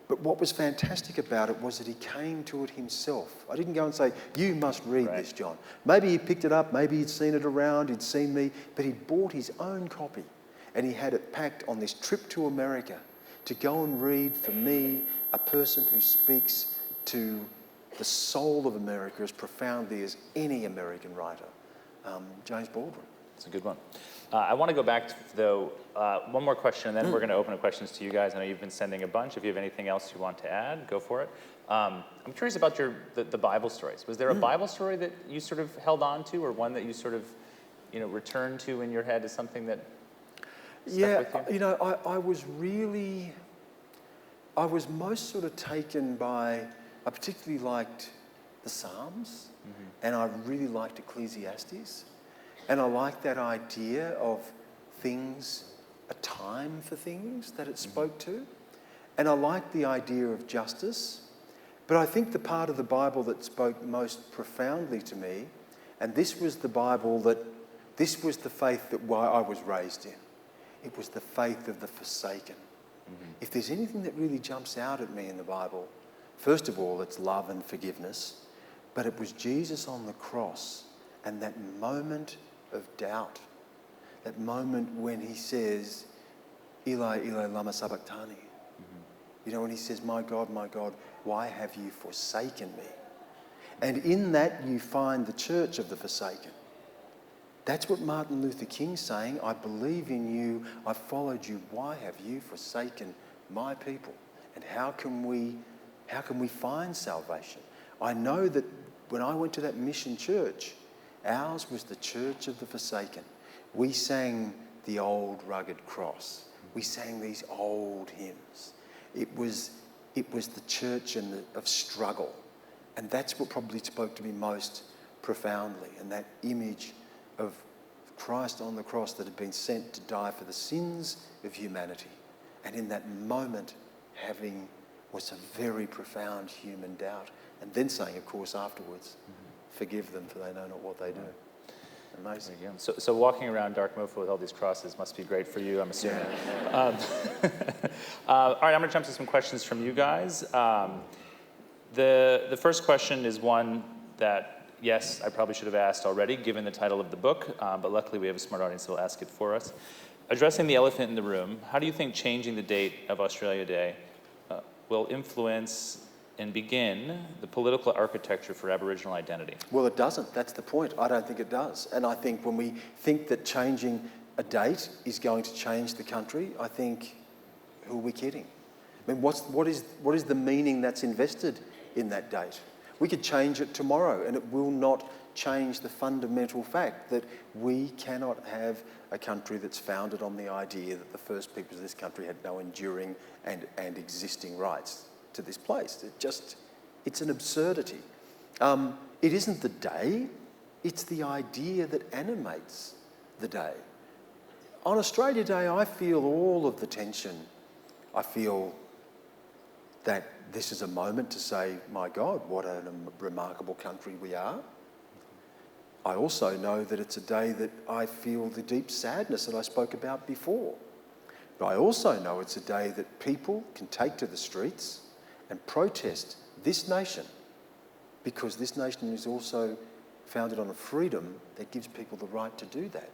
But what was fantastic about it was that he came to it himself. I didn't go and say, you must read this, John. Maybe he picked it up, maybe he'd seen it around, he'd seen me, but he'd bought his own copy and he had it packed on this trip to America to go and read for me, a person who speaks to the soul of America as profoundly as any American writer, James Baldwin. That's a good one. I want to go back, though, one more question, and then we're going to open up questions to you guys. I know you've been sending a bunch. If you have anything else you want to add, go for it. I'm curious about the Bible stories. Was there a Bible story that you sort of held on to, or one that you sort of, returned to in your head as something that stuck with you? I was most sort of taken by, I particularly liked the Psalms, and I really liked Ecclesiastes. And I like that idea of things, a time for things that it spoke to. And I like the idea of justice. But I think the part of the Bible that spoke most profoundly to me, and this was the faith that I was raised in. It was the faith of the forsaken. If there's anything that really jumps out at me in the Bible, first of all, it's love and forgiveness. But it was Jesus on the cross and that moment of doubt, that moment when he says, Eli, Eli, lama sabachthani. When he says, my God, why have you forsaken me? And in that you find the church of the forsaken. That's what Martin Luther King's saying. I believe in you, I followed you. Why have you forsaken my people? And how can we find salvation? I know that when I went to that mission church, ours was the church of the forsaken. We sang the old rugged cross. We sang these old hymns. It was the church of struggle. And that's what probably spoke to me most profoundly. And that image of Christ on the cross that had been sent to die for the sins of humanity. And in that moment was a very profound human doubt. And then saying, of course, afterwards, forgive them for they know not what they do. Amazing. So walking around Dark Mofo with all these crosses must be great for you, I'm assuming. All right, I'm going to jump to some questions from you guys. The first question is one that, yes, I probably should have asked already, given the title of the book, but luckily we have a smart audience that will ask it for us. Addressing the elephant in the room, how do you think changing the date of Australia Day will influence and begin the political architecture for Aboriginal identity? Well, it doesn't. That's the point. I don't think it does. And I think when we think that changing a date is going to change the country, I think, who are we kidding? I mean, what is the meaning that's invested in that date? We could change it tomorrow and it will not change the fundamental fact that we cannot have a country that's founded on the idea that the first peoples of this country had no enduring and existing rights to this place. It's an absurdity. It isn't the day, it's the idea that animates the day. On Australia Day, I feel all of the tension. I feel that this is a moment to say, my God, what a remarkable country we are. I also know that it's a day that I feel the deep sadness that I spoke about before. But I also know it's a day that people can take to the streets and protest this nation, because this nation is also founded on a freedom that gives people the right to do that.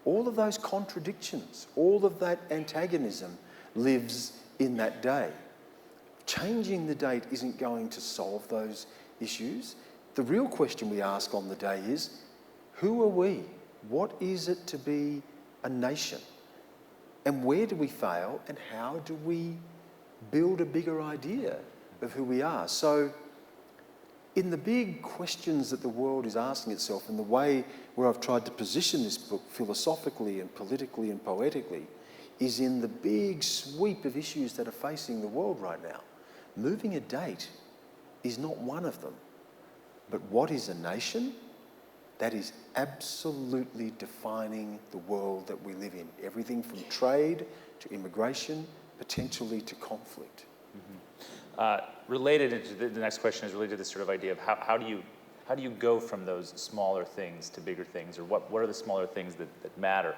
All of those contradictions, all of that antagonism lives in that day. Changing the date isn't going to solve those issues. The real question we ask on the day is, who are we? What is it to be a nation? And where do we fail? And how do we build a bigger idea of who we are? So in the big questions that the world is asking itself, and the way where I've tried to position this book philosophically and politically and poetically, is in the big sweep of issues that are facing the world right now. Moving a date is not one of them. But what is a nation? that is absolutely defining the world that we live in. Everything from trade to immigration, potentially to conflict. Related to the next question is related to this sort of idea of how do you go from those smaller things to bigger things, or what are the smaller things that matter?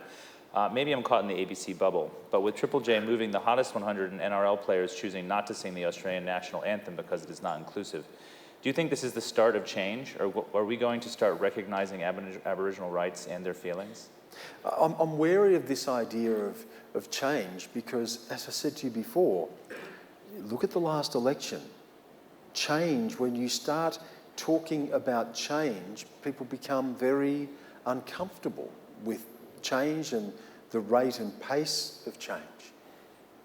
Maybe I'm caught in the ABC bubble, but with Triple J moving the hottest 100 and NRL players choosing not to sing the Australian national anthem because it is not inclusive, do you think this is the start of change, or are we going to start recognizing Aboriginal rights and their feelings? I'm wary of this idea of change because, as I said to you before, look at the last election. Change, when you start talking about change, people become very uncomfortable with change and the rate and pace of change.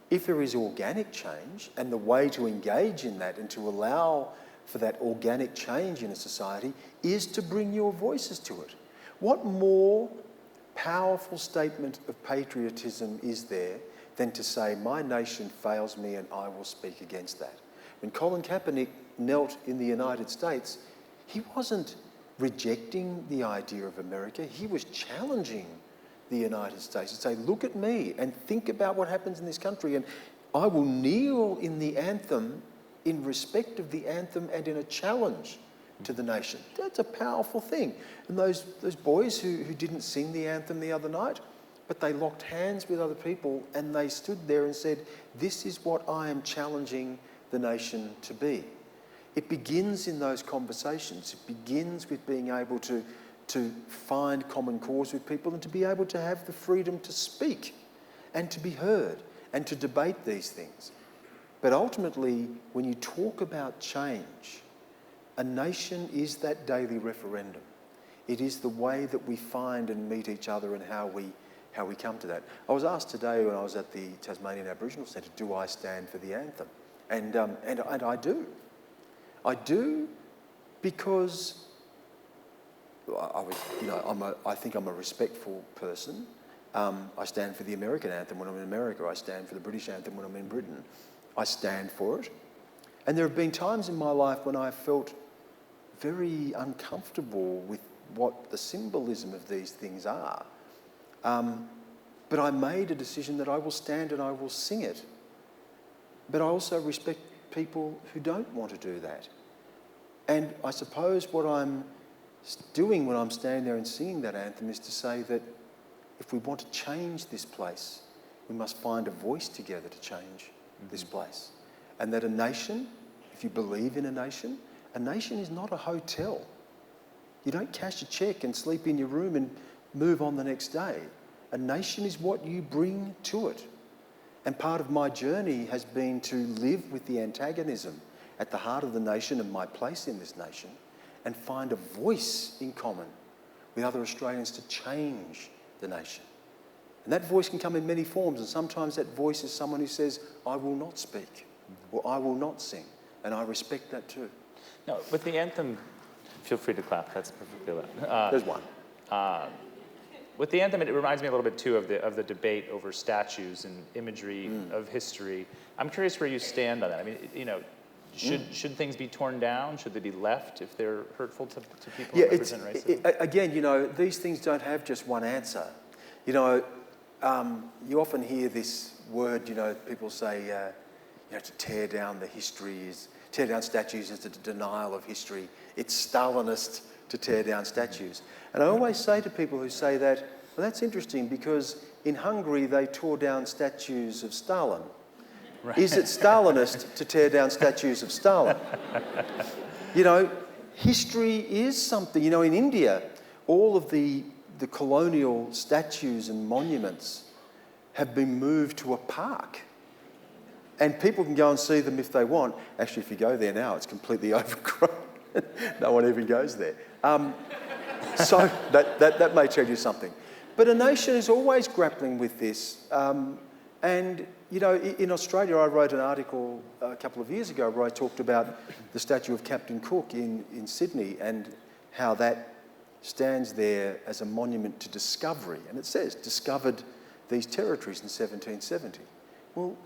If there is organic change, and the way to engage in that and to allow for that organic change in a society is to bring your voices to it. What more powerful statement of patriotism is there than to say, my nation fails me and I will speak against that? When Colin Kaepernick knelt in the United States, he wasn't rejecting the idea of America, he was challenging the United States to say, look at me and think about what happens in this country, and I will kneel in the anthem in respect of the anthem and in a challenge to the nation. That's a powerful thing. And those boys who didn't sing the anthem the other night, but they locked hands with other people and they stood there and said, this is what I am challenging the nation to be. It begins in those conversations. It begins with being able to find common cause with people and to be able to have the freedom to speak and to be heard and to debate these things. But ultimately, when you talk about change, a nation is that daily referendum. It is the way that we find and meet each other and how we come to that. I was asked today when I was at the Tasmanian Aboriginal Centre, do I stand for the anthem? And I do. I do because I think I'm a respectful person. I stand for the American anthem when I'm in America. I stand for the British anthem when I'm in Britain. I stand for it. And there have been times in my life when I felt very uncomfortable with what the symbolism of these things are. But I made a decision that I will stand and I will sing it. But I also respect people who don't want to do that. And I suppose what I'm doing when I'm standing there and singing that anthem is to say that if we want to change this place, we must find a voice together to change this place. And that a nation, if you believe in a nation is not a hotel. You don't cash a cheque and sleep in your room and move on the next day. A nation is what you bring to it. And part of my journey has been to live with the antagonism at the heart of the nation and my place in this nation, and find a voice in common with other Australians to change the nation. And that voice can come in many forms, and sometimes that voice is someone who says, I will not speak, or I will not sing, and I respect that too. No, with the anthem, feel free to clap, that's perfectly allowed. There's one. With the anthem, it reminds me a little bit too of the debate over statues and imagery of history. I'm curious where you stand on that. I mean, should things be torn down? Should they be left if they're hurtful to people who represent racism? Again, these things don't have just one answer. You often hear this word, people say, to tear down tear down statues is a denial of history. It's Stalinist to tear down statues. And I always say to people who say that, well, that's interesting because in Hungary they tore down statues of Stalin. Right. Is it Stalinist to tear down statues of Stalin? History is something. In India, all of the colonial statues and monuments have been moved to a park. And people can go and see them if they want. Actually, if you go there now, it's completely overgrown. No one even goes there. So that may tell you something. But a nation is always grappling with this. And in Australia, I wrote an article a couple of years ago where I talked about the statue of Captain Cook in Sydney and how that stands there as a monument to discovery. And it says, discovered these territories in 1770. Well,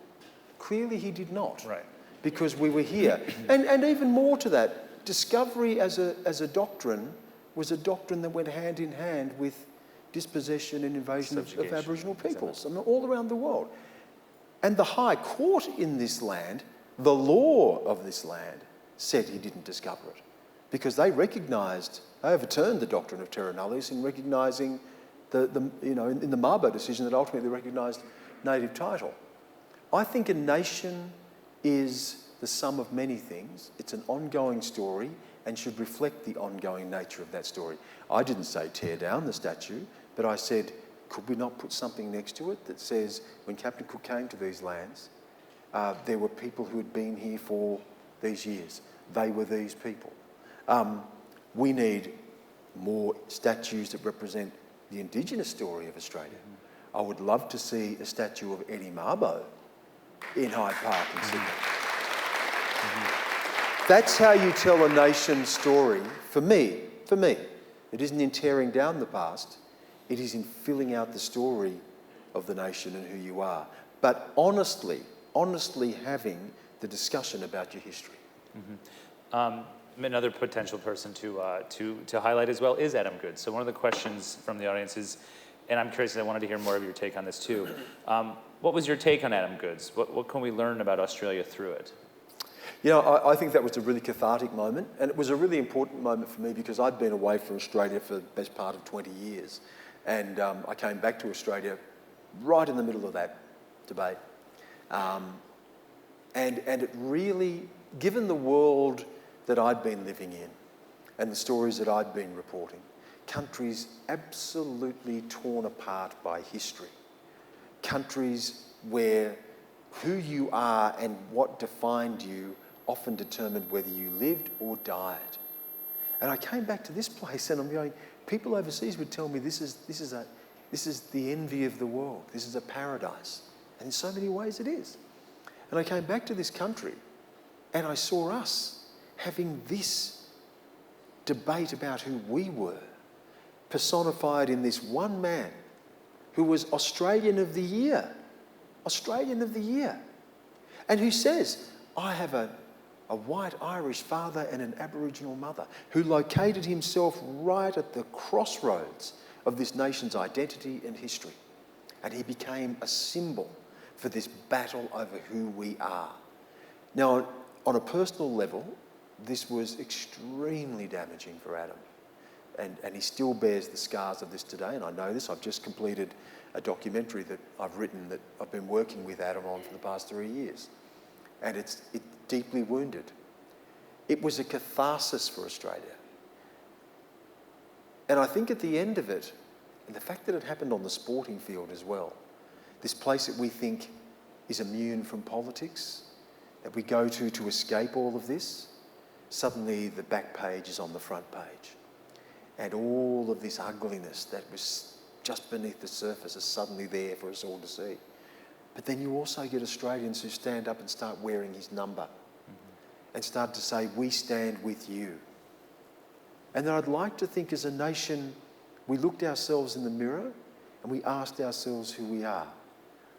clearly he did not. Right. Because we were here. And even more to that, discovery as a doctrine was a doctrine that went hand in hand with dispossession and invasion of Subjugation, Aboriginal peoples, exactly. I mean, all around the world. And the High Court in this land, the law of this land, said he didn't discover it because they recognised, they overturned the doctrine of terra nullius in recognising in the Mabo decision that ultimately recognised native title. I think a nation is the sum of many things. It's an ongoing story and should reflect the ongoing nature of that story. I didn't say tear down the statue, but I said, could we not put something next to it that says, when Captain Cook came to these lands, there were people who had been here for these years. They were these people. We need more statues that represent the Indigenous story of Australia. I would love to see a statue of Eddie Mabo in Hyde Park in Sydney. That's how you tell a nation's story. For me, it isn't in tearing down the past, it is in filling out the story of the nation and who you are. But honestly having the discussion about your history. Another potential person to highlight as well is Adam Goodes. So one of the questions from the audience is, and I'm curious, I wanted to hear more of your take on this too. What was your take on Adam Goodes? What can we learn about Australia through it? You know, I think that was a really cathartic moment, and it was a really important moment for me because I'd been away from Australia for the best part of 20 years. And I came back to Australia right in the middle of that debate. And it really, given the world that I'd been living in and the stories that I'd been reporting, countries absolutely torn apart by history, countries where who you are and what defined you often determined whether you lived or died. And I came back to this place and I'm going, people overseas would tell me this is the envy of the world. This is a paradise. And in so many ways it is. And I came back to this country and I saw us having this debate about who we were, personified in this one man who was Australian of the Year, and who says, I have a white Irish father and an Aboriginal mother, who located himself right at the crossroads of this nation's identity and history. And he became a symbol for this battle over who we are. Now, on a personal level, this was extremely damaging for Adam. And he still bears the scars of this today, and I know this. I've just completed a documentary that I've written that I've been working with Adam on for the past 3 years. And it deeply wounded. It was a catharsis for Australia. And I think at the end of it, and the fact that it happened on the sporting field as well, this place that we think is immune from politics, that we go to escape all of this, suddenly the back page is on the front page. And all of this ugliness that was just beneath the surface is suddenly there for us all to see. But then you also get Australians who stand up and start wearing his number and start to say, we stand with you. And then I'd like to think as a nation, we looked ourselves in the mirror and we asked ourselves who we are.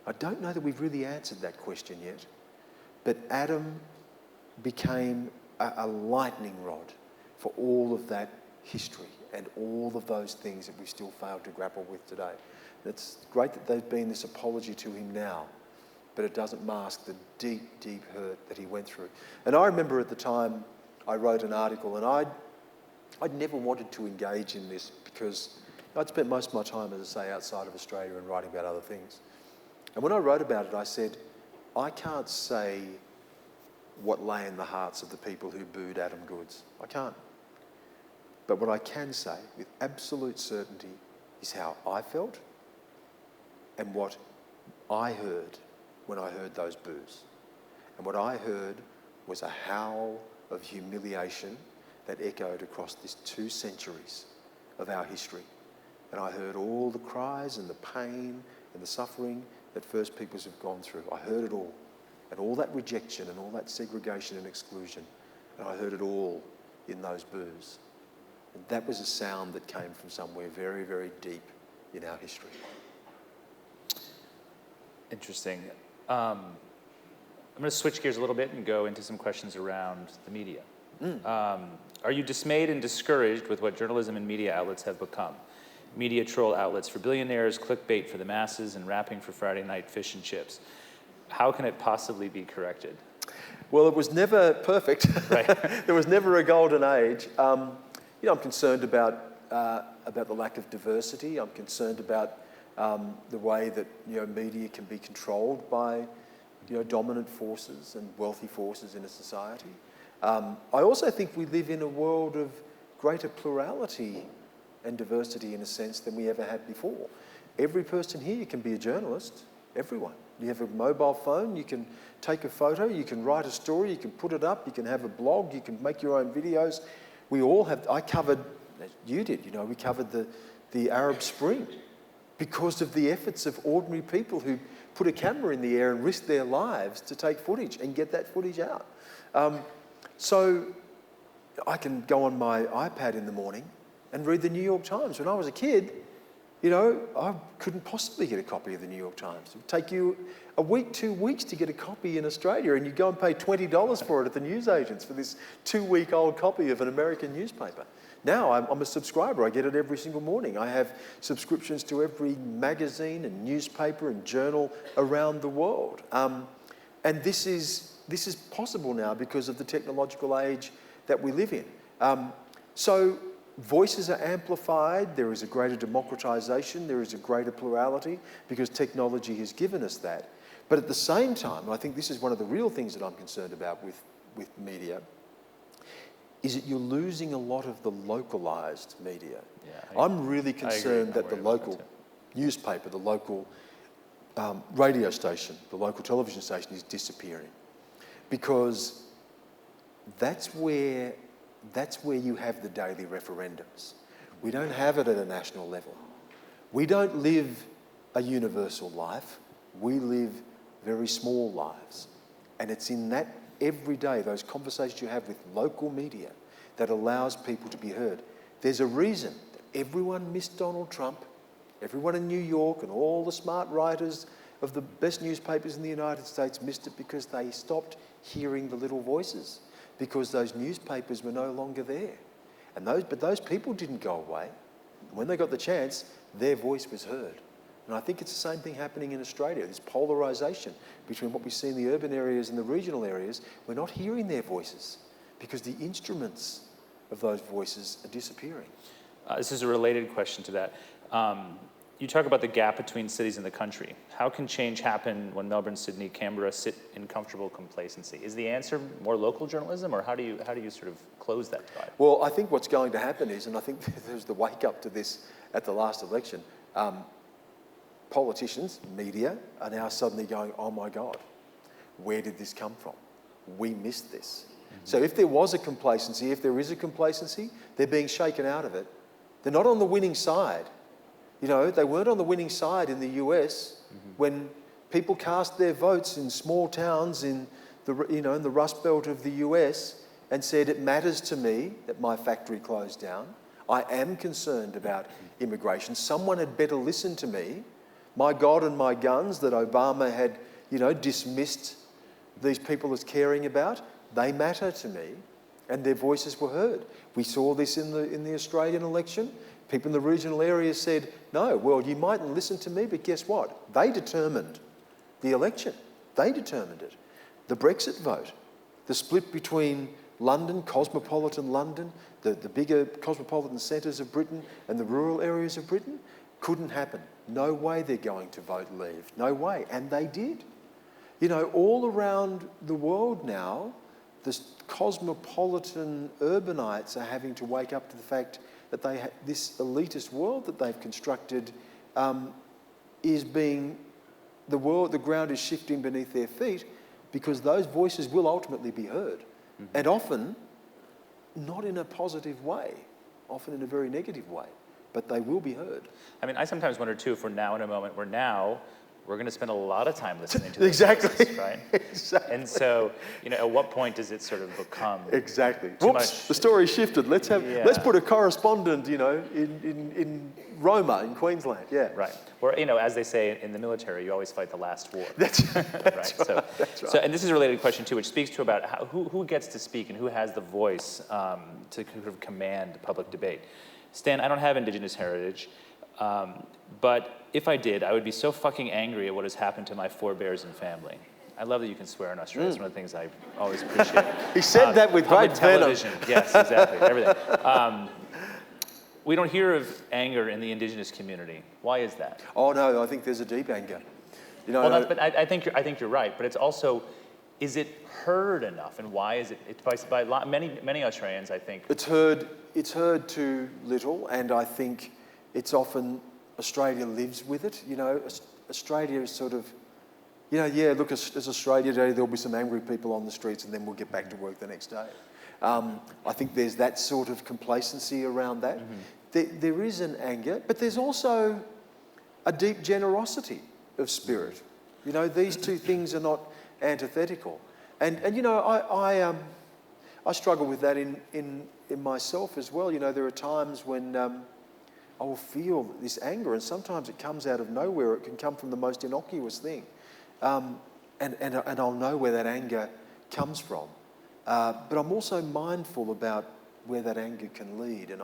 I don't know that we've really answered that question yet, but Adam became a lightning rod for all of that history and all of those things that we still fail to grapple with today. It's great that there's been this apology to him now, but it doesn't mask the deep, deep hurt that he went through. And I remember at the time I wrote an article, and I'd never wanted to engage in this because I'd spent most of my time, as I say, outside of Australia and writing about other things. And when I wrote about it, I said, I can't say what lay in the hearts of the people who booed Adam Goodes. I can't. But what I can say with absolute certainty is how I felt and what I heard when I heard those boos. And what I heard was a howl of humiliation that echoed across these 2 centuries of our history. And I heard all the cries and the pain and the suffering that First Peoples have gone through. I heard it all. And all that rejection and all that segregation and exclusion. And I heard it all in those boos. And that was a sound that came from somewhere very, very deep in our history. Interesting. I'm going to switch gears a little bit and go into some questions around the media. Are you dismayed and discouraged with what journalism and media outlets have become? Media troll outlets for billionaires, clickbait for the masses, and rapping for Friday night fish and chips. How can it possibly be corrected? Well, it was never perfect. Right. There was never a golden age. I'm concerned about the lack of diversity. I'm concerned about the way that media can be controlled by dominant forces and wealthy forces in a society. I also think we live in a world of greater plurality and diversity in a sense than we ever had before. Every person here can be a journalist, everyone. You have a mobile phone, you can take a photo, you can write a story, you can put it up, you can have a blog, you can make your own videos. We all have, I covered, you did, we covered the Arab Spring because of the efforts of ordinary people who put a camera in the air and risked their lives to take footage and get that footage out. So I can go on my iPad in the morning and read the New York Times. When I was a kid, I couldn't possibly get a copy of the New York Times. It would take you a week, 2 weeks to get a copy in Australia, and you'd go and pay $20 for it at the newsagents for this 2-week-old copy of an American newspaper. Now I'm a subscriber. I get it every single morning. I have subscriptions to every magazine and newspaper and journal around the world. And this is possible now because of the technological age that we live in. So voices are amplified, there is a greater democratisation, there is a greater plurality because technology has given us that. But at the same time, and I think this is one of the real things that I'm concerned about with media, is that you're losing a lot of the localised media. Yeah, I'm really concerned that the local newspaper, the local radio station, the local television station is disappearing. Because that's where you have the daily referendums. We don't have it at a national level. We don't live a universal life. We live very small lives. And it's in that every day, those conversations you have with local media that allows people to be heard. There's a reason that everyone missed Donald Trump, everyone in New York and all the smart writers of the best newspapers in the United States missed it because they stopped hearing the little voices, because those newspapers were no longer there. But those people didn't go away. When they got the chance, their voice was heard. And I think it's the same thing happening in Australia, this polarisation between what we see in the urban areas and the regional areas. We're not hearing their voices because the instruments of those voices are disappearing. This is a related question to that. You talk about the gap between cities and the country. How can change happen when Melbourne, Sydney, Canberra sit in comfortable complacency? Is the answer more local journalism, or how do you sort of close that divide? Well, I think what's going to happen is, and I think there's the wake up to this at the last election, politicians, media, are now suddenly going, oh my God, where did this come from? We missed this. Mm-hmm. So if there was a complacency, if there is a complacency, they're being shaken out of it. They're not on the winning side. They weren't on the winning side in the US when people cast their votes in small towns in the Rust Belt of the US and said, it matters to me that my factory closed down. I am concerned about immigration. Someone had better listen to me. My God and my guns that Obama had, dismissed these people as caring about, they matter to me, and their voices were heard. We saw this in the Australian election. People in the regional areas said, no, well, you mightn't listen to me, but guess what? They determined the election. They determined it. The Brexit vote, the split between London, cosmopolitan London, the bigger cosmopolitan centres of Britain and the rural areas of Britain, couldn't happen. No way they're going to vote leave. No way. And they did. All around the world now, the cosmopolitan urbanites are having to wake up to the fact that this elitist world that they've constructed is being, the ground is shifting beneath their feet because those voices will ultimately be heard. Mm-hmm. And often, not in a positive way, often in a very negative way, but they will be heard. I mean, I sometimes wonder too if we're now in a moment where now we're going to spend a lot of time listening to those Exactly. voices, right? Exactly. And so, at what point does it sort of become Exactly. too Whoops, much? the story shifted. Let's Yeah. put a correspondent, in Roma, in Queensland. Yeah. Right. Or, as they say in the military, you always fight the last war. That's right. So, That's right. so, and this is a related question too, which speaks to about who gets to speak and who has the voice to kind of command public debate. Stan, I don't have Indigenous heritage, but if I did, I would be so fucking angry at what has happened to my forebears and family. I love that you can swear in Australia. It's one of the things I always appreciate. He said that with Public great venom. television. Yes, exactly. Everything. We don't hear of anger in the Indigenous community. Why is that? Oh no, I think there's a deep anger. But I think you're right. But it's also, is it heard enough, and why is it? By many Australians, I think. It's heard too little, and I think it's often Australia lives with it. Australia is sort of, look, as Australia Day, there'll be some angry people on the streets, and then we'll get back to work the next day. I think there's that sort of complacency around that. Mm-hmm. There is an anger, but there's also a deep generosity of spirit. These two things are not antithetical. And I struggle with that in myself as well. There are times when I will feel this anger, and sometimes it comes out of nowhere. It can come from the most innocuous thing. And I'll know where that anger comes from. But I'm also mindful about where that anger can lead, and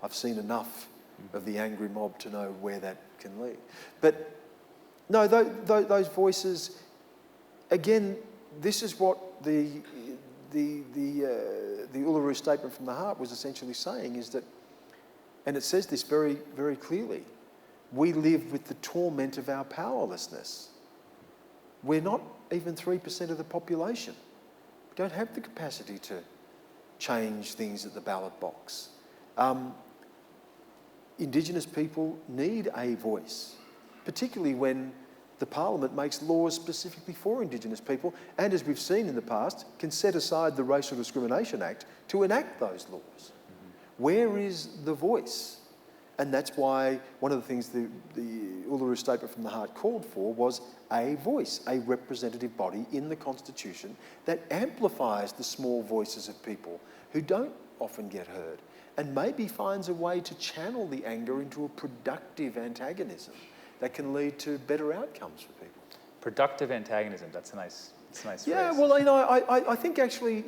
I've seen enough of the angry mob to know where that can lead. But no, those voices, again, this is what the Uluru Statement from the Heart was essentially saying, is that, and it says this very, very clearly, we live with the torment of our powerlessness. We're not even 3% of the population. We don't have the capacity to change things at the ballot box. Indigenous people need a voice, particularly when the Parliament makes laws specifically for Indigenous people, and as we've seen in the past, can set aside the Racial Discrimination Act to enact those laws. Mm-hmm. Where is the voice? And that's why one of the things the Uluru Statement from the Heart called for was a voice, a representative body in the Constitution that amplifies the small voices of people who don't often get heard, and maybe finds a way to channel the anger into a productive antagonism that can lead to better outcomes for people. Productive antagonism, that's a nice phrase. Yeah, well, I think actually,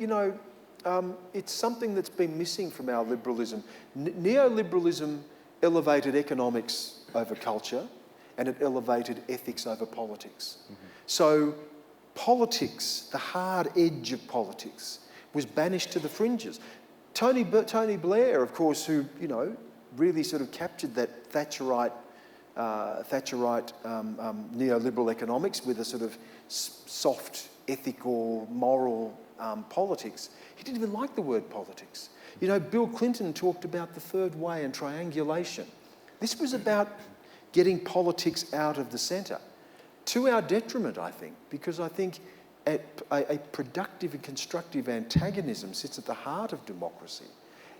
it's something that's been missing from our liberalism. Neoliberalism elevated economics over culture, and it elevated ethics over politics. Mm-hmm. So politics, the hard edge of politics, was banished to the fringes. Tony Blair, of course, who really sort of captured that Thatcherite neoliberal economics with a sort of soft, ethical, moral politics. He didn't even like the word politics. Bill Clinton talked about the third way and triangulation. This was about getting politics out of the centre, to our detriment, I think, because I think a productive and constructive antagonism sits at the heart of democracy.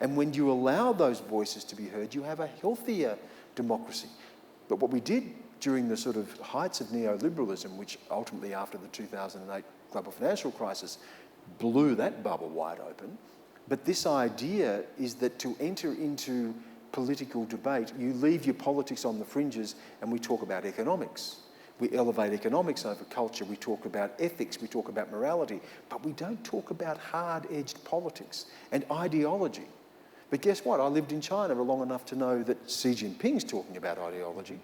And when you allow those voices to be heard, you have a healthier democracy. But what we did during the sort of heights of neoliberalism, which ultimately after the 2008 global financial crisis blew that bubble wide open, but this idea is that to enter into political debate, you leave your politics on the fringes and we talk about economics. We elevate economics over culture, we talk about ethics, we talk about morality, but we don't talk about hard-edged politics and ideology. But guess what? I lived in China for long enough to know that Xi Jinping's talking about ideology,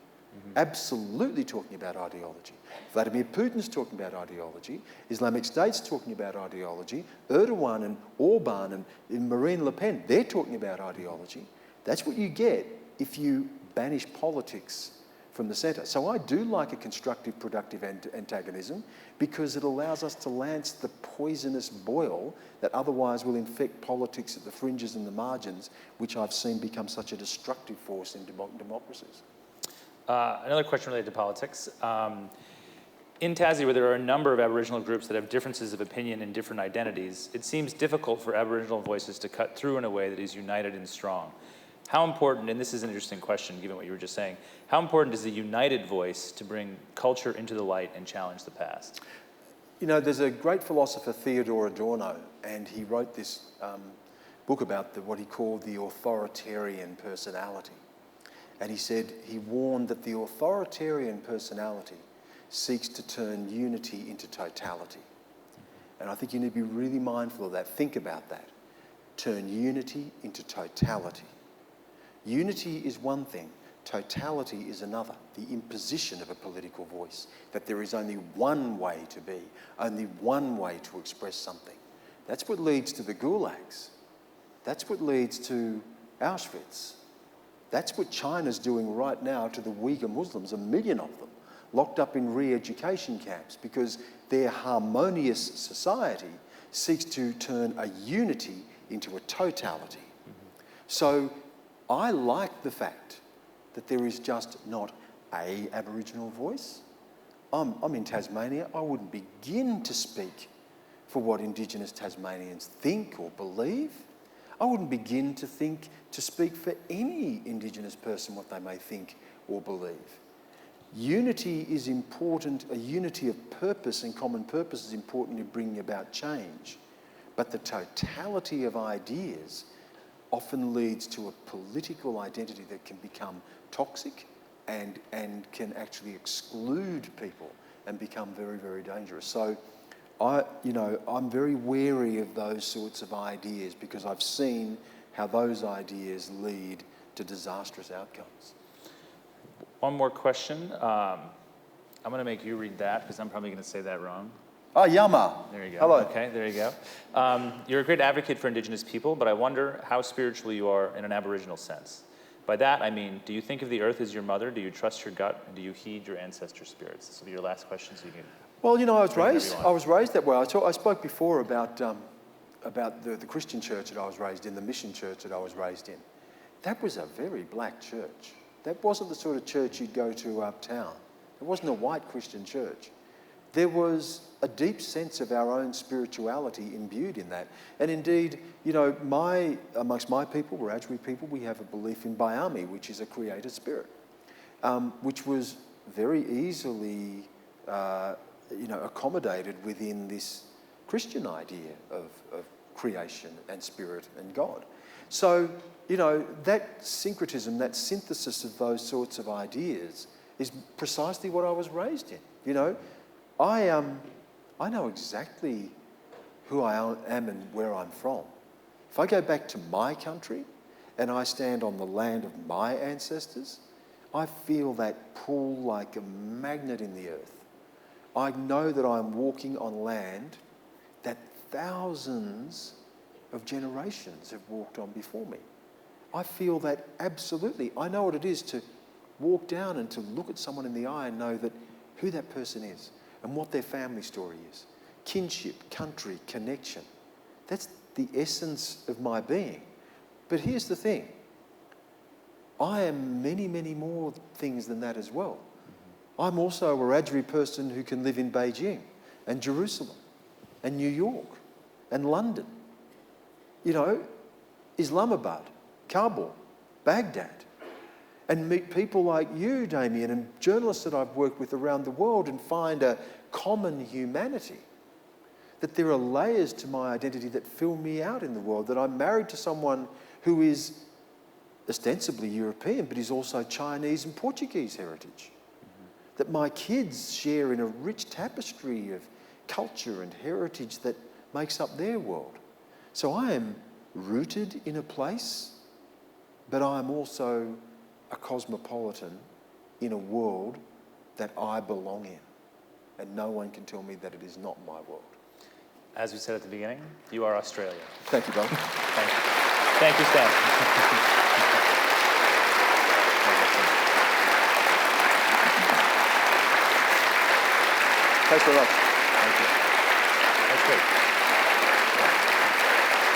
absolutely talking about ideology. Vladimir Putin's talking about ideology, Islamic State's talking about ideology, Erdogan and Orban and Marine Le Pen, they're talking about ideology. That's what you get if you banish politics from the centre. So I do like a constructive, productive antagonism because it allows us to lance the poisonous boil that otherwise will infect politics at the fringes and the margins, which I've seen become such a destructive force in democracies. Another question related to politics. In Tassie, where there are a number of Aboriginal groups that have differences of opinion and different identities, it seems difficult for Aboriginal voices to cut through in a way that is united and strong. How important, and this is an interesting question given what you were just saying, how important is a united voice to bring culture into the light and challenge the past? You know, there's a great philosopher, Theodor Adorno, and he wrote this book about what he called the authoritarian personality. And he said, he warned that the authoritarian personality seeks to turn unity into totality. And I think you need to be really mindful of that. Think about that. Turn unity into totality. Unity is one thing, totality is another. The imposition of a political voice, that there is only one way to be, only one way to express something. That's what leads to the gulags. That's what leads to Auschwitz. That's what China's doing right now to the Uyghur Muslims, 1 million of them, locked up in re-education camps because their harmonious society seeks to turn a unity into a totality. So I like the fact that there is just not a Aboriginal voice. I'm in Tasmania. I wouldn't begin to speak for what Indigenous Tasmanians think or believe. I wouldn't begin to speak for any Indigenous person what they may think or believe. Unity is important, a unity of purpose and common purpose is important in bringing about change. But the totality of ideas often leads to a political identity that can become toxic and can actually exclude people and become very, very dangerous. So I'm very wary of those sorts of ideas because I've seen how those ideas lead to disastrous outcomes. One more question. I'm going to make you read that because I'm probably going to say that wrong. Oh, Yama. There you go. Hello. Okay, there you go. You're a great advocate for Indigenous people, but I wonder how spiritual you are in an Aboriginal sense. By that, I mean, do you think of the earth as your mother? Do you trust your gut? And do you heed your ancestor spirits? This will be your last question, so you can... Well, I was raised that way. I spoke before about the Christian church that I was raised in, the mission church that I was raised in. That was a very black church. That wasn't the sort of church you'd go to uptown. It wasn't a white Christian church. There was a deep sense of our own spirituality imbued in that. And indeed, amongst my people, Wiradjuri people, we have a belief in Bayami, which is a creator spirit, which was very easily accommodated within this Christian idea of creation and spirit and God. So, that syncretism, that synthesis of those sorts of ideas is precisely what I was raised in. I know exactly who I am and where I'm from. If I go back to my country and I stand on the land of my ancestors, I feel that pull like a magnet in the earth. I know that I'm walking on land that thousands of generations have walked on before me. I feel that absolutely. I know what it is to walk down and to look at someone in the eye and know that who that person is and what their family story is. Kinship, country, connection. That's the essence of my being. But here's the thing. I am many, many more things than that as well. I'm also a Wiradjuri person who can live in Beijing and Jerusalem and New York and London. Islamabad, Kabul, Baghdad, and meet people like you, Damien, and journalists that I've worked with around the world and find a common humanity. That there are layers to my identity that fill me out in the world, that I'm married to someone who is ostensibly European, but is also Chinese and Portuguese heritage. That my kids share in a rich tapestry of culture and heritage that makes up their world. So I am rooted in a place, but I am also a cosmopolitan in a world that I belong in. And no one can tell me that it is not my world. As we said at the beginning, you are Australia. Thank you, brother. Thank you. Thank you, Stan. Thanks very much. Thank you. That's great.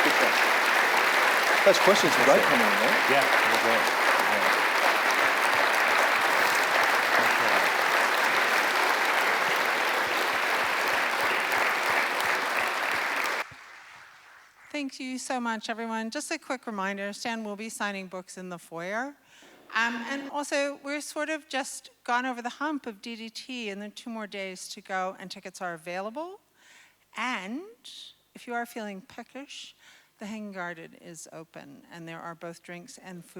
Good stuff. Those questions were great coming in there. Yeah, that was great. thank you so much, everyone. Just a quick reminder, Stan will be signing books in the foyer. And also, we're sort of just gone over the hump of DDT, and there are 2 more days to go, and tickets are available. And if you are feeling peckish, the Hanging Garden is open, and there are both drinks and food.